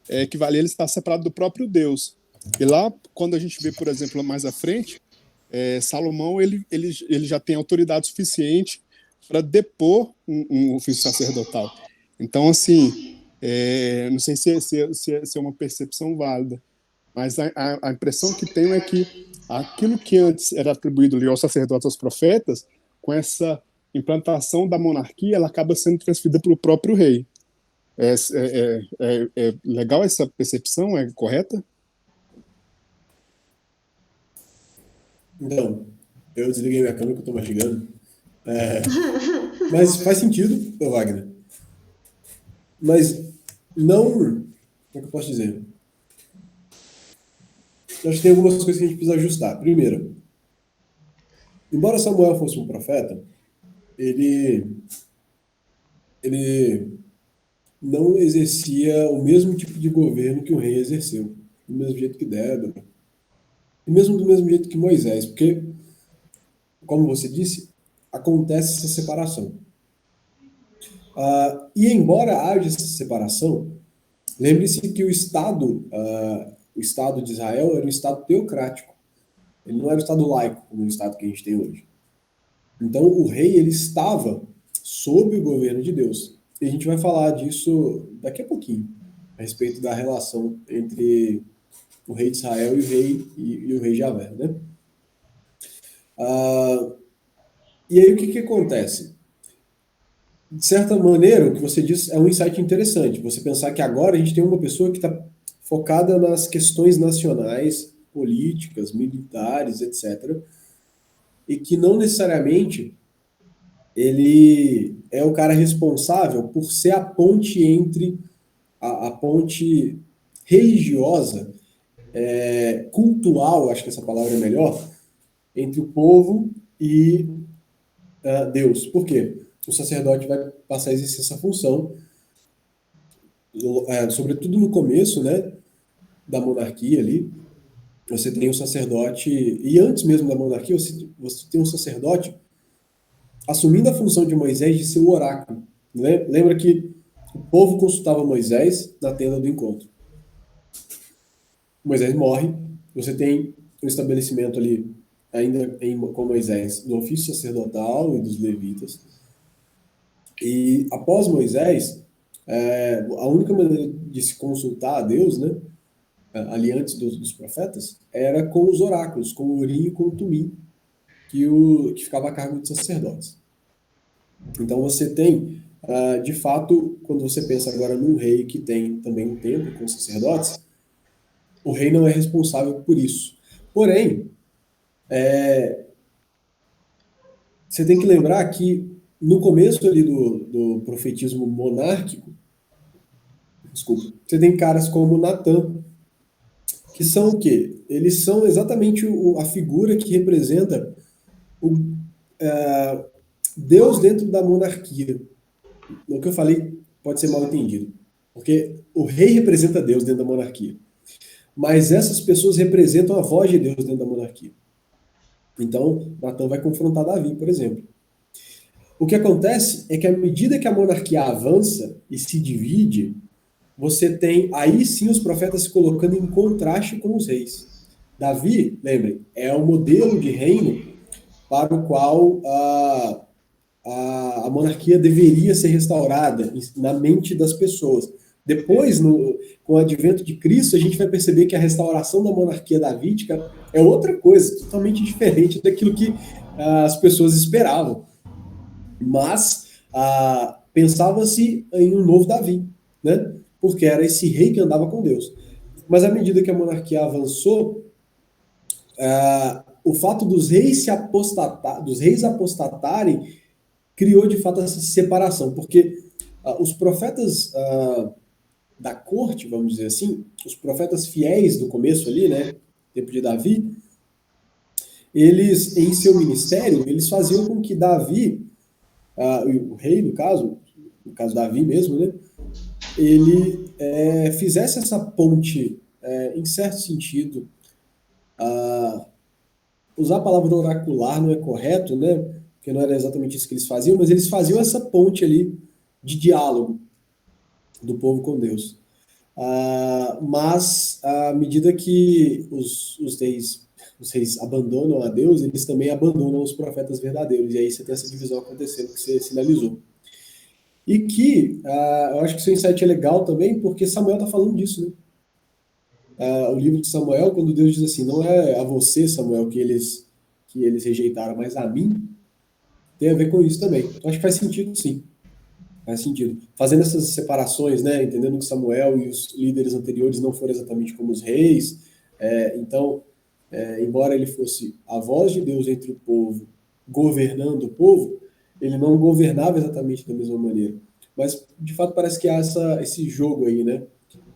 equivale a ele estar separado do próprio Deus. E lá, quando a gente vê, por exemplo, mais à frente, Salomão ele já tem autoridade suficiente para depor um ofício sacerdotal. Então, assim, não sei se é uma percepção válida, mas a impressão que tenho é que aquilo que antes era atribuído ali aos sacerdotes, aos profetas, com essa implantação da monarquia, ela acaba sendo transferida pelo próprio rei. É legal essa percepção? É correta? Então, eu desliguei minha câmera que eu tô mastigando. Mas faz sentido, ô Wagner. Mas não. Como é que eu posso dizer? Eu acho que tem algumas coisas que a gente precisa ajustar. Primeiro, embora Samuel fosse um profeta, ele não exercia o mesmo tipo de governo que o rei exerceu. Do mesmo jeito que Débora. E mesmo do mesmo jeito que Moisés. Porque, como você disse, acontece essa separação. E embora haja essa separação, lembre-se que o Estado de Israel era um Estado teocrático. Ele não era um Estado laico, como o Estado que a gente tem hoje. Então, o rei ele estava sob o governo de Deus. E a gente vai falar disso daqui a pouquinho, a respeito da relação entre o rei de Israel e o rei Javé, né? E aí o que acontece? De certa maneira, o que você disse é um insight interessante. Você pensar que agora a gente tem uma pessoa que está focada nas questões nacionais, políticas, militares, etc. E que não necessariamente ele é o cara responsável por ser a ponte entre a ponte religiosa, cultural, acho que essa palavra é melhor, entre o povo e Deus. Por quê? O sacerdote vai passar a exercer essa função, sobretudo no começo, né, da monarquia ali. Você tem o sacerdote, e antes mesmo da monarquia, você tem um sacerdote assumindo a função de Moisés de ser o oráculo. Né? Lembra que o povo consultava Moisés na tenda do encontro. Moisés morre, você tem um estabelecimento ali, com Moisés, do ofício sacerdotal e dos levitas. E após Moisés, a única maneira de se consultar a Deus, né, ali antes dos profetas, era com os oráculos, com o Urim e com o Tumim, que ficava a cargo dos sacerdotes. Então você tem, de fato, quando você pensa agora num rei que tem também um templo com sacerdotes, o rei não é responsável por isso. Porém, você tem que lembrar que no começo ali do profetismo monárquico, desculpa, você tem caras como Natan, que são o quê? Eles são exatamente a figura que representa o Deus dentro da monarquia. O que eu falei pode ser mal entendido, porque o rei representa Deus dentro da monarquia, mas essas pessoas representam a voz de Deus dentro da monarquia. Então, Natan vai confrontar Davi, por exemplo. O que acontece é que à medida que a monarquia avança e se divide, você tem aí sim os profetas se colocando em contraste com os reis. Davi, lembrem, é o modelo de reino para o qual a monarquia deveria ser restaurada na mente das pessoas. Depois, com o advento de Cristo, a gente vai perceber que a restauração da monarquia davídica é outra coisa, totalmente diferente daquilo que as pessoas esperavam. Mas pensava-se em um novo Davi, né? Porque era esse rei que andava com Deus. Mas à medida que a monarquia avançou, o fato dos reis apostatarem criou de fato essa separação, porque os profetas da corte, vamos dizer assim, os profetas fiéis do começo ali, né, tempo de Davi, eles, em seu ministério, eles faziam com que Davi, o rei, no caso Davi mesmo, né, ele fizesse essa ponte, em certo sentido, usar a palavra oracular não é correto, né, porque não era exatamente isso que eles faziam, mas eles faziam essa ponte ali de diálogo do povo com Deus. Mas, à medida que os reis os reis abandonam a Deus, eles também abandonam os profetas verdadeiros. E aí você tem essa divisão acontecendo que você sinalizou. E que eu acho que seu insight é legal também, porque Samuel está falando disso, né? O livro de Samuel, quando Deus diz assim, não é a você, Samuel, que eles rejeitaram, mas a mim, tem a ver com isso também. Então acho que faz sentido, sim. Faz sentido. Fazendo essas separações, né? Entendendo que Samuel e os líderes anteriores não foram exatamente como os reis. Então, embora ele fosse a voz de Deus entre o povo, governando o povo, ele não governava exatamente da mesma maneira. Mas, de fato, parece que há esse jogo aí, né?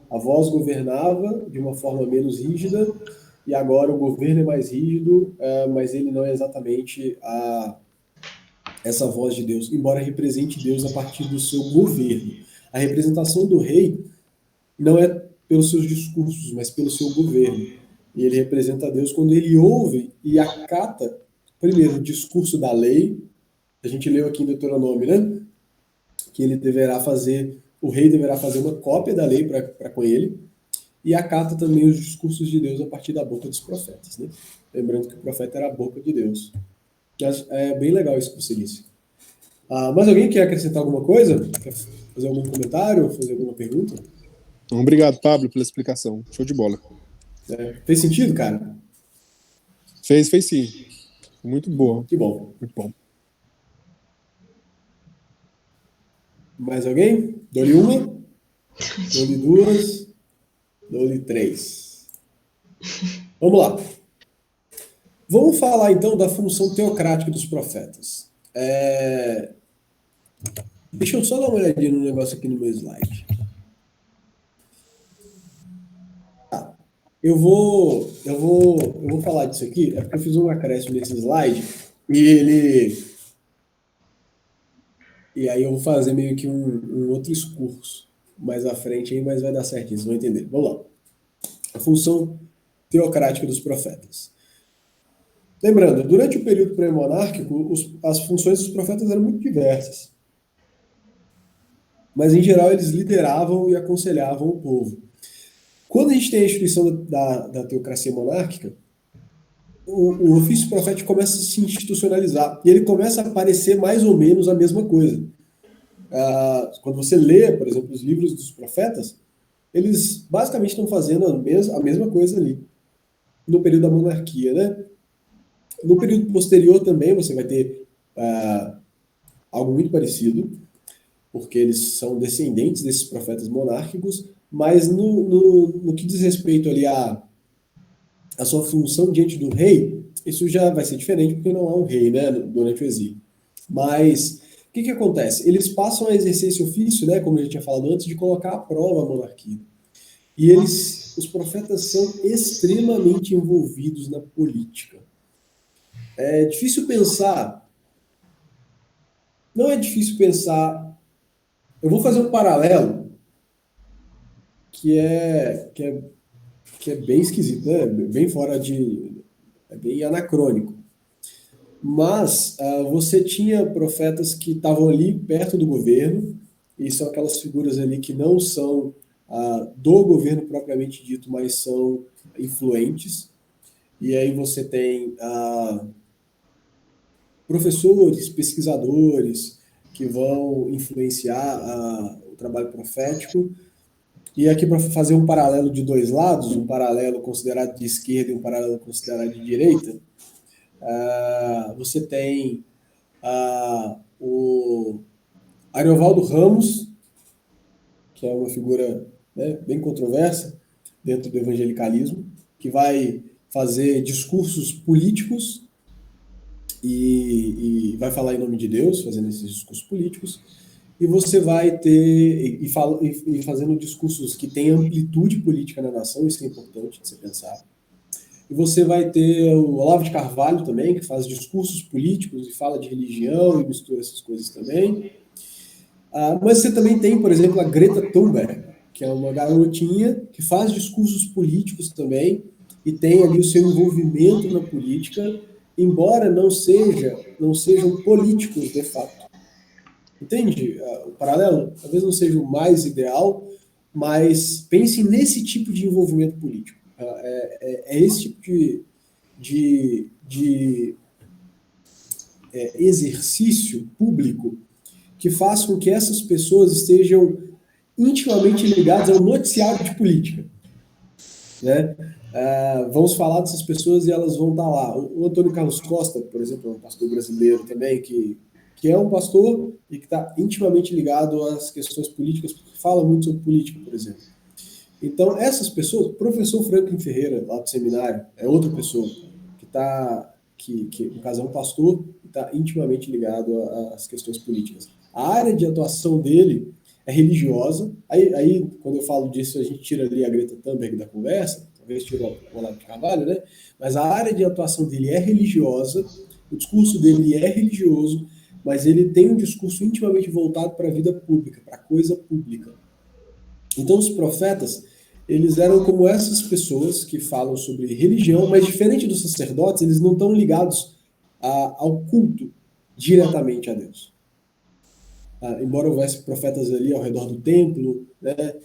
A voz governava de uma forma menos rígida, e agora o governo é mais rígido, mas ele não é exatamente essa voz de Deus, embora represente Deus a partir do seu governo. A representação do rei não é pelos seus discursos, mas pelo seu governo. E ele representa Deus quando ele ouve e acata, primeiro, o discurso da lei. A gente leu aqui em Deuteronômio, né? Que o rei deverá fazer uma cópia da lei para com ele, e acata também os discursos de Deus a partir da boca dos profetas, né? Lembrando que o profeta era a boca de Deus. É bem legal isso que você disse. Mais alguém quer acrescentar alguma coisa? Quer fazer algum comentário? Fazer alguma pergunta? Obrigado, Pablo, pela explicação. Show de bola. Fez sentido, cara? Fez sim. Muito boa. Que bom. Muito bom. Mais alguém? Dou-lhe uma, dou-lhe duas, dou-lhe três. Vamos lá. Vamos falar então da função teocrática dos profetas. Deixa eu só dar uma olhadinha no negócio aqui no meu slide. Eu vou falar disso aqui, é porque eu fiz um acréscimo nesse slide e aí eu vou fazer meio que um outro discurso mais à frente aí, mas vai dar certinho, vocês vão entender. Vamos lá. A função teocrática dos profetas. Lembrando, durante o período pré-monárquico, as funções dos profetas eram muito diversas. Mas, em geral, eles lideravam e aconselhavam o povo. Quando a gente tem a instituição da teocracia monárquica, o ofício profético começa a se institucionalizar e ele começa a parecer mais ou menos a mesma coisa. Quando você lê, por exemplo, os livros dos profetas, eles basicamente estão fazendo a mesma coisa ali, no período da monarquia, né? No período posterior também você vai ter algo muito parecido, porque eles são descendentes desses profetas monárquicos, mas no que diz respeito ali a sua função diante do rei, isso já vai ser diferente, porque não há um rei, né, durante o exílio. Mas o que acontece? Eles passam a exercer esse ofício, né, como a gente tinha falado antes, de colocar à prova a monarquia. E os profetas são extremamente envolvidos na política. É difícil pensar. Não é difícil pensar. Eu vou fazer um paralelo que é bem esquisito, né? Bem fora de... é bem anacrônico. Mas você tinha profetas que estavam ali perto do governo, e são aquelas figuras ali que não são do governo propriamente dito, mas são influentes. E aí você tem professores, pesquisadores que vão influenciar o trabalho profético. E aqui, para fazer um paralelo de dois lados, um paralelo considerado de esquerda e um paralelo considerado de direita, você tem o Ariovaldo Ramos, que é uma figura, né, bem controversa dentro do evangelicalismo, que vai fazer discursos políticos e vai falar em nome de Deus, fazendo esses discursos políticos. E você vai ter, e fazendo discursos que têm amplitude política na nação, isso é importante de você pensar. E você vai ter o Olavo de Carvalho também, que faz discursos políticos e fala de religião e mistura essas coisas também. Mas você também tem, por exemplo, a Greta Thunberg, que é uma garotinha que faz discursos políticos também e tem ali o seu envolvimento na política, embora não sejam políticos de fato. Entende o paralelo? Talvez não seja o mais ideal, mas pense nesse tipo de envolvimento político. É esse tipo de exercício público que faz com que essas pessoas estejam intimamente ligadas ao noticiário de política, né? Vamos falar dessas pessoas e elas vão estar lá. O Antônio Carlos Costa, por exemplo, é um pastor brasileiro também, que é um pastor e que está intimamente ligado às questões políticas, porque fala muito sobre política, por exemplo. Então, essas pessoas, o professor Franklin Ferreira, lá do seminário, é outra pessoa que no caso é um pastor, e está intimamente ligado às questões políticas. A área de atuação dele é religiosa. Aí, quando eu falo disso, a gente tira ali a Greta Thunberg da conversa, talvez tire o Olavo de Carvalho, né? Mas a área de atuação dele é religiosa, o discurso dele é religioso, mas ele tem um discurso intimamente voltado para a vida pública, para a coisa pública. Então, os profetas, eles eram como essas pessoas que falam sobre religião, mas diferente dos sacerdotes, eles não estão ligados ao culto diretamente a Deus. Embora houvesse profetas ali ao redor do templo, né,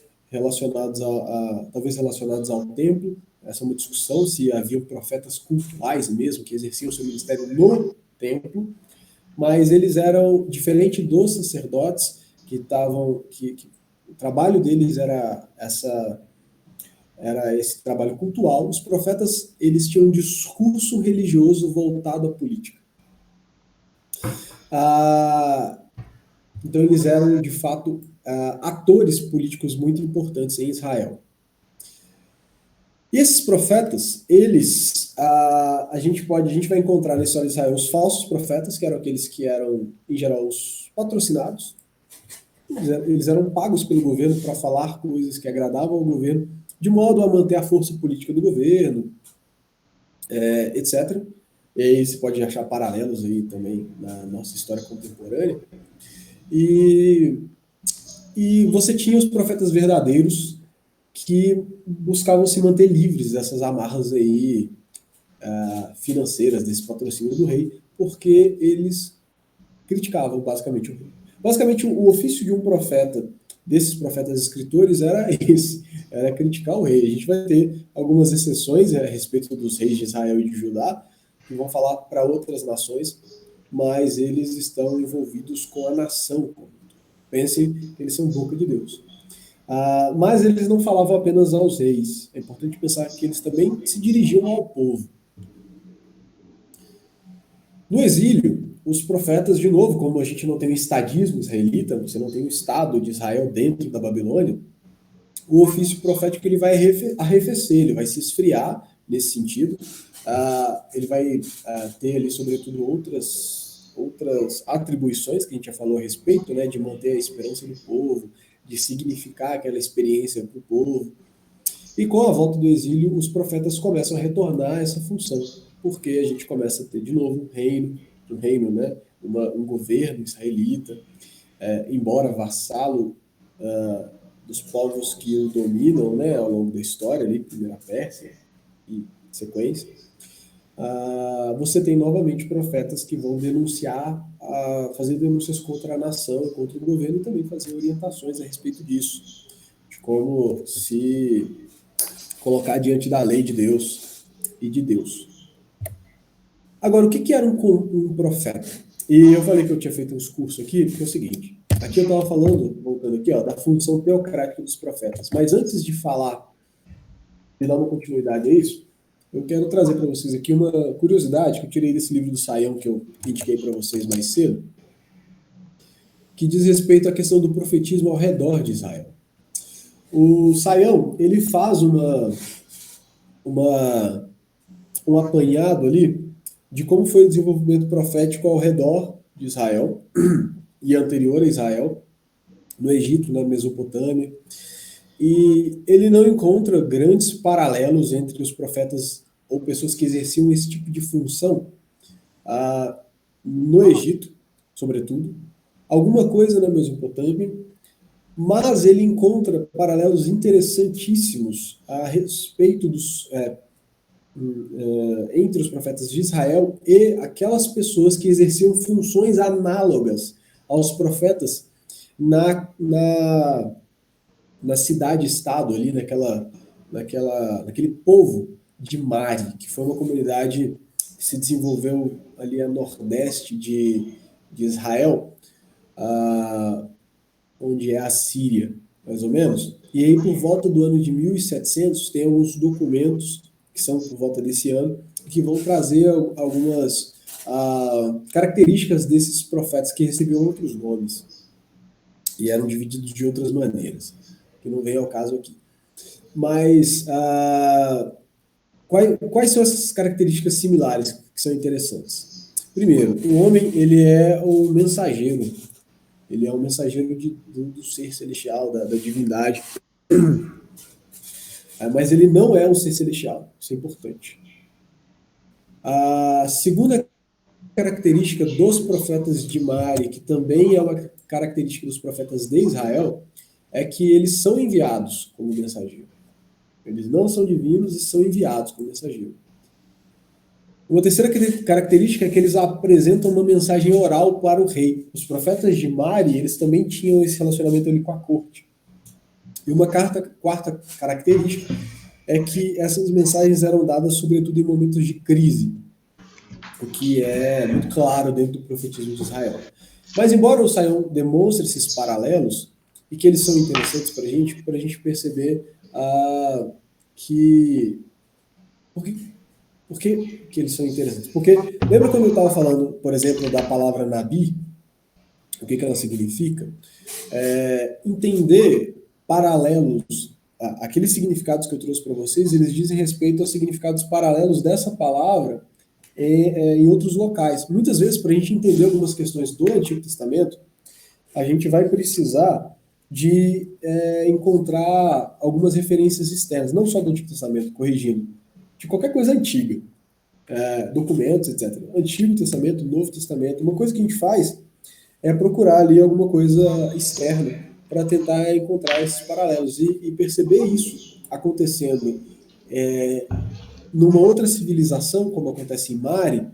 talvez relacionados ao templo, essa é uma discussão se haviam profetas cultuais mesmo, que exerciam seu ministério no templo, mas eles eram, diferente dos sacerdotes, que o trabalho deles era esse trabalho cultural. Os profetas, eles tinham um discurso religioso voltado à política. Então, eles eram, de fato, atores políticos muito importantes em Israel. E esses profetas, eles, a gente vai encontrar na história de Israel os falsos profetas, que eram aqueles que eram, em geral, os patrocinados. Eles eram pagos pelo governo para falar coisas que agradavam ao governo, de modo a manter a força política do governo, etc. E aí você pode achar paralelos aí também na nossa história contemporânea. E você tinha os profetas verdadeiros que buscavam se manter livres dessas amarras aí financeiras, desse patrocínio do rei, porque eles criticavam basicamente o rei. Basicamente, o ofício de um profeta, desses profetas escritores, era esse, era criticar o rei. A gente vai ter algumas exceções a respeito dos reis de Israel e de Judá, que vão falar para outras nações, mas eles estão envolvidos com a nação. Pensem que eles são boca de Deus. Mas eles não falavam apenas aos reis. É importante pensar que eles também se dirigiam ao povo. No exílio, os profetas, de novo, como a gente não tem um estadismo israelita, você não tem um Estado de Israel dentro da Babilônia, o ofício profético ele vai arrefecer, ele vai se esfriar nesse sentido. Ele vai ter ali, sobretudo, outras atribuições que a gente já falou a respeito, né, de manter a esperança do povo, de significar aquela experiência para o povo. E com a volta do exílio, os profetas começam a retornar a essa função, porque a gente começa a ter de novo um reino, né, um governo israelita, embora vassalo dos povos que o dominam, né, ao longo da história, ali, primeira Pérsia e sequência. Você tem novamente profetas que vão denunciar, fazer denúncias contra a nação, contra o governo, e também fazer orientações a respeito disso, de como se colocar diante da lei de Deus e de Deus. Agora, o que era um profeta? E eu falei que eu tinha feito uns cursos aqui, porque é o seguinte, aqui eu estava falando, voltando aqui, da função teocrática dos profetas, mas antes de falar e dar uma continuidade a isso, eu quero trazer para vocês aqui uma curiosidade que eu tirei desse livro do Saião, que eu indiquei para vocês mais cedo, que diz respeito à questão do profetismo ao redor de Israel. O Saião, ele faz um apanhado ali de como foi o desenvolvimento profético ao redor de Israel e anterior a Israel, no Egito, na Mesopotâmia. E ele não encontra grandes paralelos entre os profetas ou pessoas que exerciam esse tipo de função no Egito, sobretudo, alguma coisa na Mesopotâmia, mas ele encontra paralelos interessantíssimos a respeito entre os profetas de Israel e aquelas pessoas que exerciam funções análogas aos profetas na cidade-estado ali, naquele povo de Mari, que foi uma comunidade que se desenvolveu ali a nordeste de Israel, onde é a Síria, mais ou menos. E aí, por volta do ano de 1700, tem alguns documentos que são por volta desse ano, que vão trazer algumas características desses profetas que recebiam outros nomes e eram divididos de outras maneiras, que não vem ao caso aqui. Mas quais são essas características similares que são interessantes? Primeiro, o homem, ele é o mensageiro. Ele é um mensageiro do ser celestial, da divindade. Mas ele não é um ser celestial. Isso é importante. A segunda característica dos profetas de Mari, que também é uma característica dos profetas de Israel, é que eles são enviados como mensageiro. Eles não são divinos e são enviados como mensageiro. Uma terceira característica é que eles apresentam uma mensagem oral para o rei. Os profetas de Mari, eles também tinham esse relacionamento ali com a corte. E uma quarta característica é que essas mensagens eram dadas sobretudo em momentos de crise, o que é muito claro dentro do profetismo de Israel. Mas embora o Sayão demonstre esses paralelos, e que eles são interessantes para a gente perceber que... Por que eles são interessantes? Porque, lembra quando eu estava falando, por exemplo, da palavra Nabi? O que ela significa? Entender paralelos, aqueles significados que eu trouxe para vocês, eles dizem respeito aos significados paralelos dessa palavra em outros locais. Muitas vezes, para a gente entender algumas questões do Antigo Testamento, a gente vai precisar de encontrar algumas referências externas, não só do Antigo Testamento, corrigindo, de qualquer coisa antiga, documentos, etc. Antigo Testamento, Novo Testamento, uma coisa que a gente faz é procurar ali alguma coisa externa para tentar encontrar esses paralelos e perceber isso acontecendo numa outra civilização, como acontece em Mari,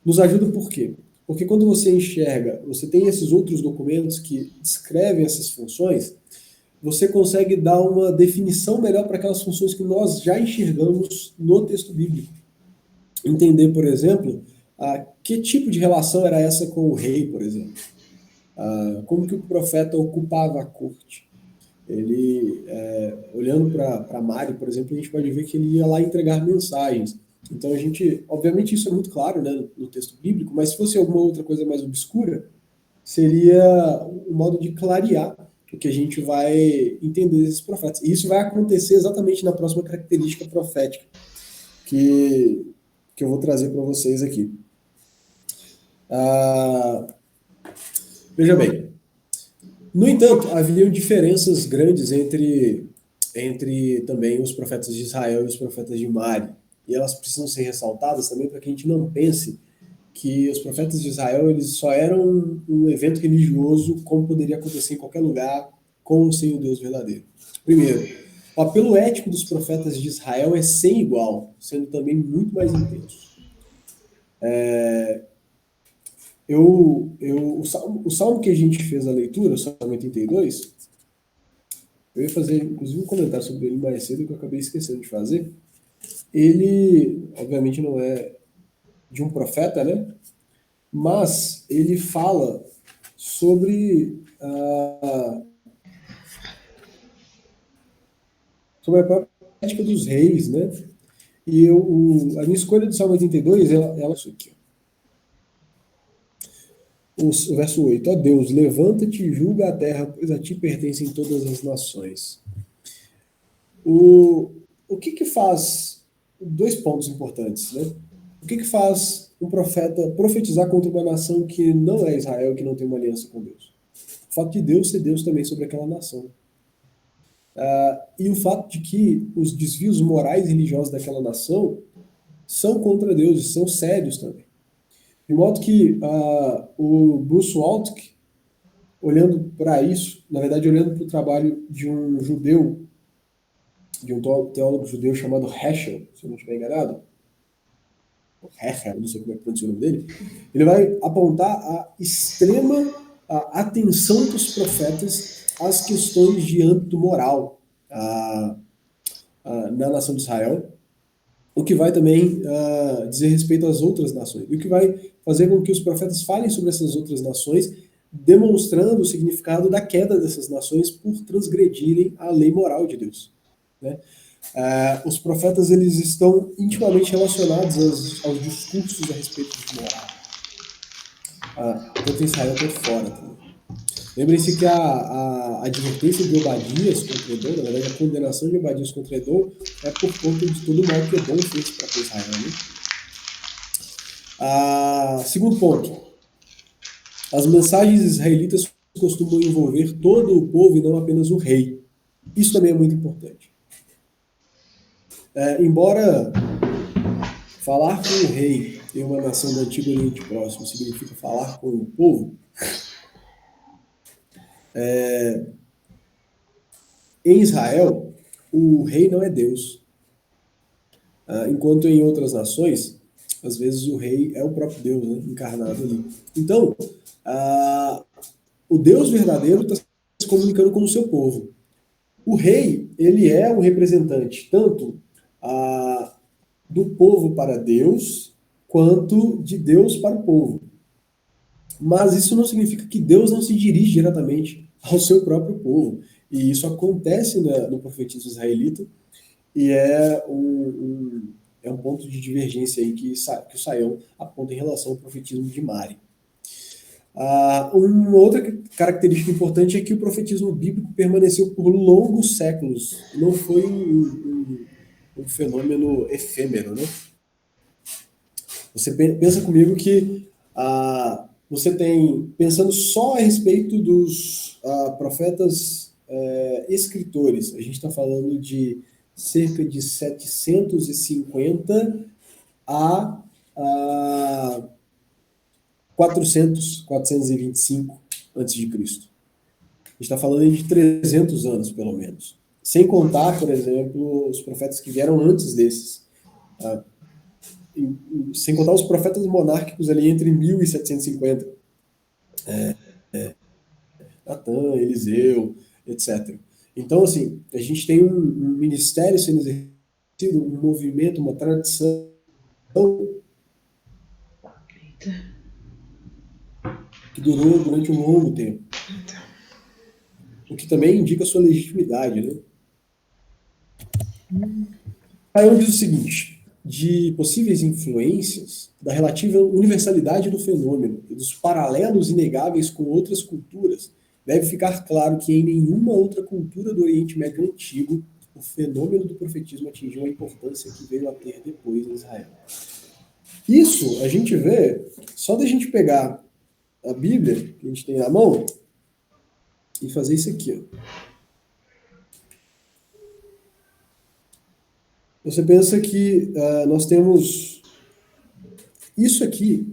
nos ajuda por quê? Porque quando você enxerga, você tem esses outros documentos que descrevem essas funções, você consegue dar uma definição melhor para aquelas funções que nós já enxergamos no texto bíblico. Entender, por exemplo, que tipo de relação era essa com o rei, por exemplo. Como que o profeta ocupava a corte. Ele, olhando para Mari, por exemplo, a gente pode ver que ele ia lá entregar mensagens. Então a gente, obviamente isso é muito claro, né, no texto bíblico, mas se fosse alguma outra coisa mais obscura, seria um modo de clarear o que a gente vai entender desses profetas. E isso vai acontecer exatamente na próxima característica profética que eu vou trazer para vocês aqui. Veja bem, no entanto, haviam diferenças grandes entre também os profetas de Israel e os profetas de Mari. E elas precisam ser ressaltadas também para que a gente não pense que os profetas de Israel eles só eram um evento religioso como poderia acontecer em qualquer lugar com ou sem o Deus verdadeiro. Primeiro, o apelo ético dos profetas de Israel é sem igual, sendo também muito mais intenso. O salmo que a gente fez a leitura, o Salmo 82, eu ia fazer inclusive um comentário sobre ele mais cedo que eu acabei esquecendo de fazer. Ele, obviamente, não é de um profeta, né? Mas ele fala sobre a própria ética dos reis, né? E a minha escolha do Salmo 82, ela isso aqui. O verso 8. Ó Deus, levanta-te e julga a terra, pois a ti pertencem todas as nações. O que faz... Dois pontos importantes, né? O que faz um profeta profetizar contra uma nação que não é Israel, que não tem uma aliança com Deus? O fato de Deus ser Deus também sobre aquela nação. E o fato de que os desvios morais e religiosos daquela nação são contra Deus e são sérios também. De modo que o Bruce Waltke, olhando para isso, na verdade olhando para o trabalho de um judeu, de um teólogo judeu chamado Heschel, se eu não estiver enganado, Heschel, não sei como é que pronuncia o nome dele, ele vai apontar a extrema atenção dos profetas às questões de âmbito moral na nação de Israel, o que vai também dizer respeito às outras nações, e o que vai fazer com que os profetas falem sobre essas outras nações, demonstrando o significado da queda dessas nações por transgredirem a lei moral de Deus, né? Os profetas, eles estão intimamente relacionados aos discursos a respeito de moral, tanto em Israel quanto fora também. Lembrem-se que a advertência de Obadias contra Edom, na verdade a condenação de Obadias contra Edom, é por conta de todo o mal que Edom fez para com Israel, né? Segundo ponto, as mensagens israelitas costumam envolver todo o povo e não apenas o rei. Isso também é muito importante. Embora falar com o rei em uma nação do Antigo Oriente Próximo significa falar com o povo, em Israel, o rei não é Deus. Enquanto em outras nações, às vezes o rei é o próprio Deus, né, encarnado ali. Então, o Deus verdadeiro está se comunicando com o seu povo. O rei, ele é um representante tanto do povo para Deus, quanto de Deus para o povo. Mas isso não significa que Deus não se dirige diretamente ao seu próprio povo. E isso acontece no profetismo israelita, e é um ponto de divergência aí que o Saião aponta em relação ao profetismo de Mari. Uma outra característica importante é que o profetismo bíblico permaneceu por longos séculos. Não foi um fenômeno efêmero, né? Você pensa comigo que você tem, pensando só a respeito dos profetas escritores, a gente está falando de cerca de 750 a 425 a.C. A gente está falando de 300 anos, pelo menos. Sem contar, por exemplo, os profetas que vieram antes desses. Sem contar os profetas monárquicos ali entre 1750. Natan, Eliseu, etc. Então, assim, a gente tem um ministério sendo exercido, um movimento, uma tradição que durou durante um longo tempo. O que também indica a sua legitimidade, né? Aí eu diz o seguinte, de possíveis influências da relativa universalidade do fenômeno e dos paralelos inegáveis com outras culturas, deve ficar claro que em nenhuma outra cultura do Oriente Médio Antigo o fenômeno do profetismo atingiu a importância que veio a ter depois em Israel. Isso a gente vê só da gente pegar a Bíblia, que a gente tem na mão, e fazer isso aqui, ó. Você pensa que nós temos isso aqui,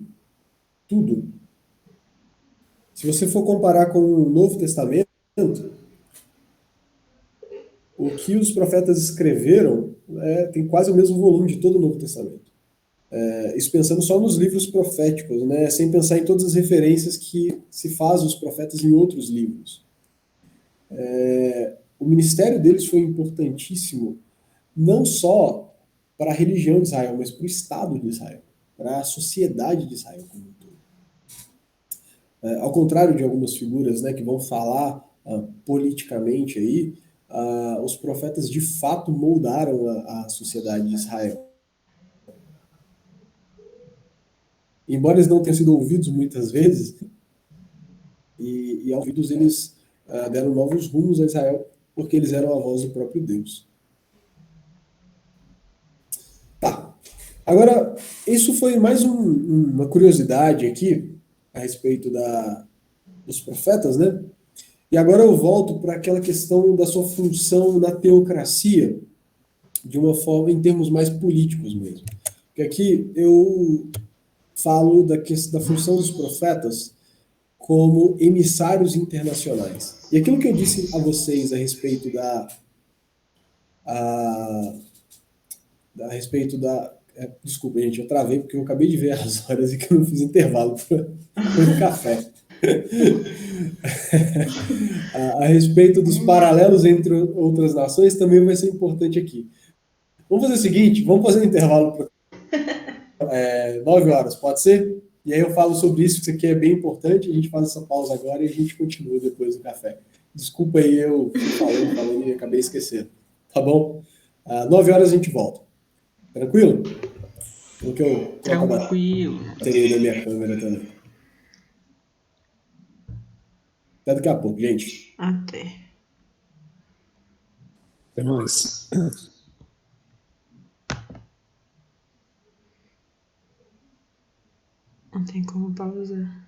tudo. Se você for comparar com o Novo Testamento, o que os profetas escreveram tem quase o mesmo volume de todo o Novo Testamento. Isso pensando só nos livros proféticos, né? Sem pensar em todas as referências que se faz os profetas em outros livros. O ministério deles foi importantíssimo, não só para a religião de Israel, mas para o Estado de Israel, para a sociedade de Israel como um todo. Ao contrário de algumas figuras, né, que vão falar politicamente aí, os profetas de fato moldaram a sociedade de Israel. Embora eles não tenham sido ouvidos muitas vezes, e ao ouvidos eles deram novos rumos a Israel, porque eles eram a voz do próprio Deus. Tá. Agora, isso foi mais uma curiosidade aqui a respeito dos profetas, né? E agora eu volto para aquela questão da sua função na teocracia, de uma forma, em termos mais políticos mesmo. Porque aqui eu falo da função dos profetas como emissários internacionais. E aquilo que eu disse a vocês a respeito desculpa, gente, eu travei porque eu acabei de ver as horas e que eu não fiz intervalo para o café. A respeito dos paralelos entre outras nações também vai ser importante aqui. Vamos fazer o seguinte, vamos fazer um intervalo para 9 horas, pode ser? E aí eu falo sobre isso, que isso aqui é bem importante, a gente faz essa pausa agora e a gente continua depois do café. Desculpa aí, eu fui falando e acabei esquecendo. Tá bom? 9 horas a gente volta. Tranquilo? Então que eu troco a Tranquilo. bateria da minha câmera também. Até daqui a pouco, gente. Até. Até mais. Não tem como pausar.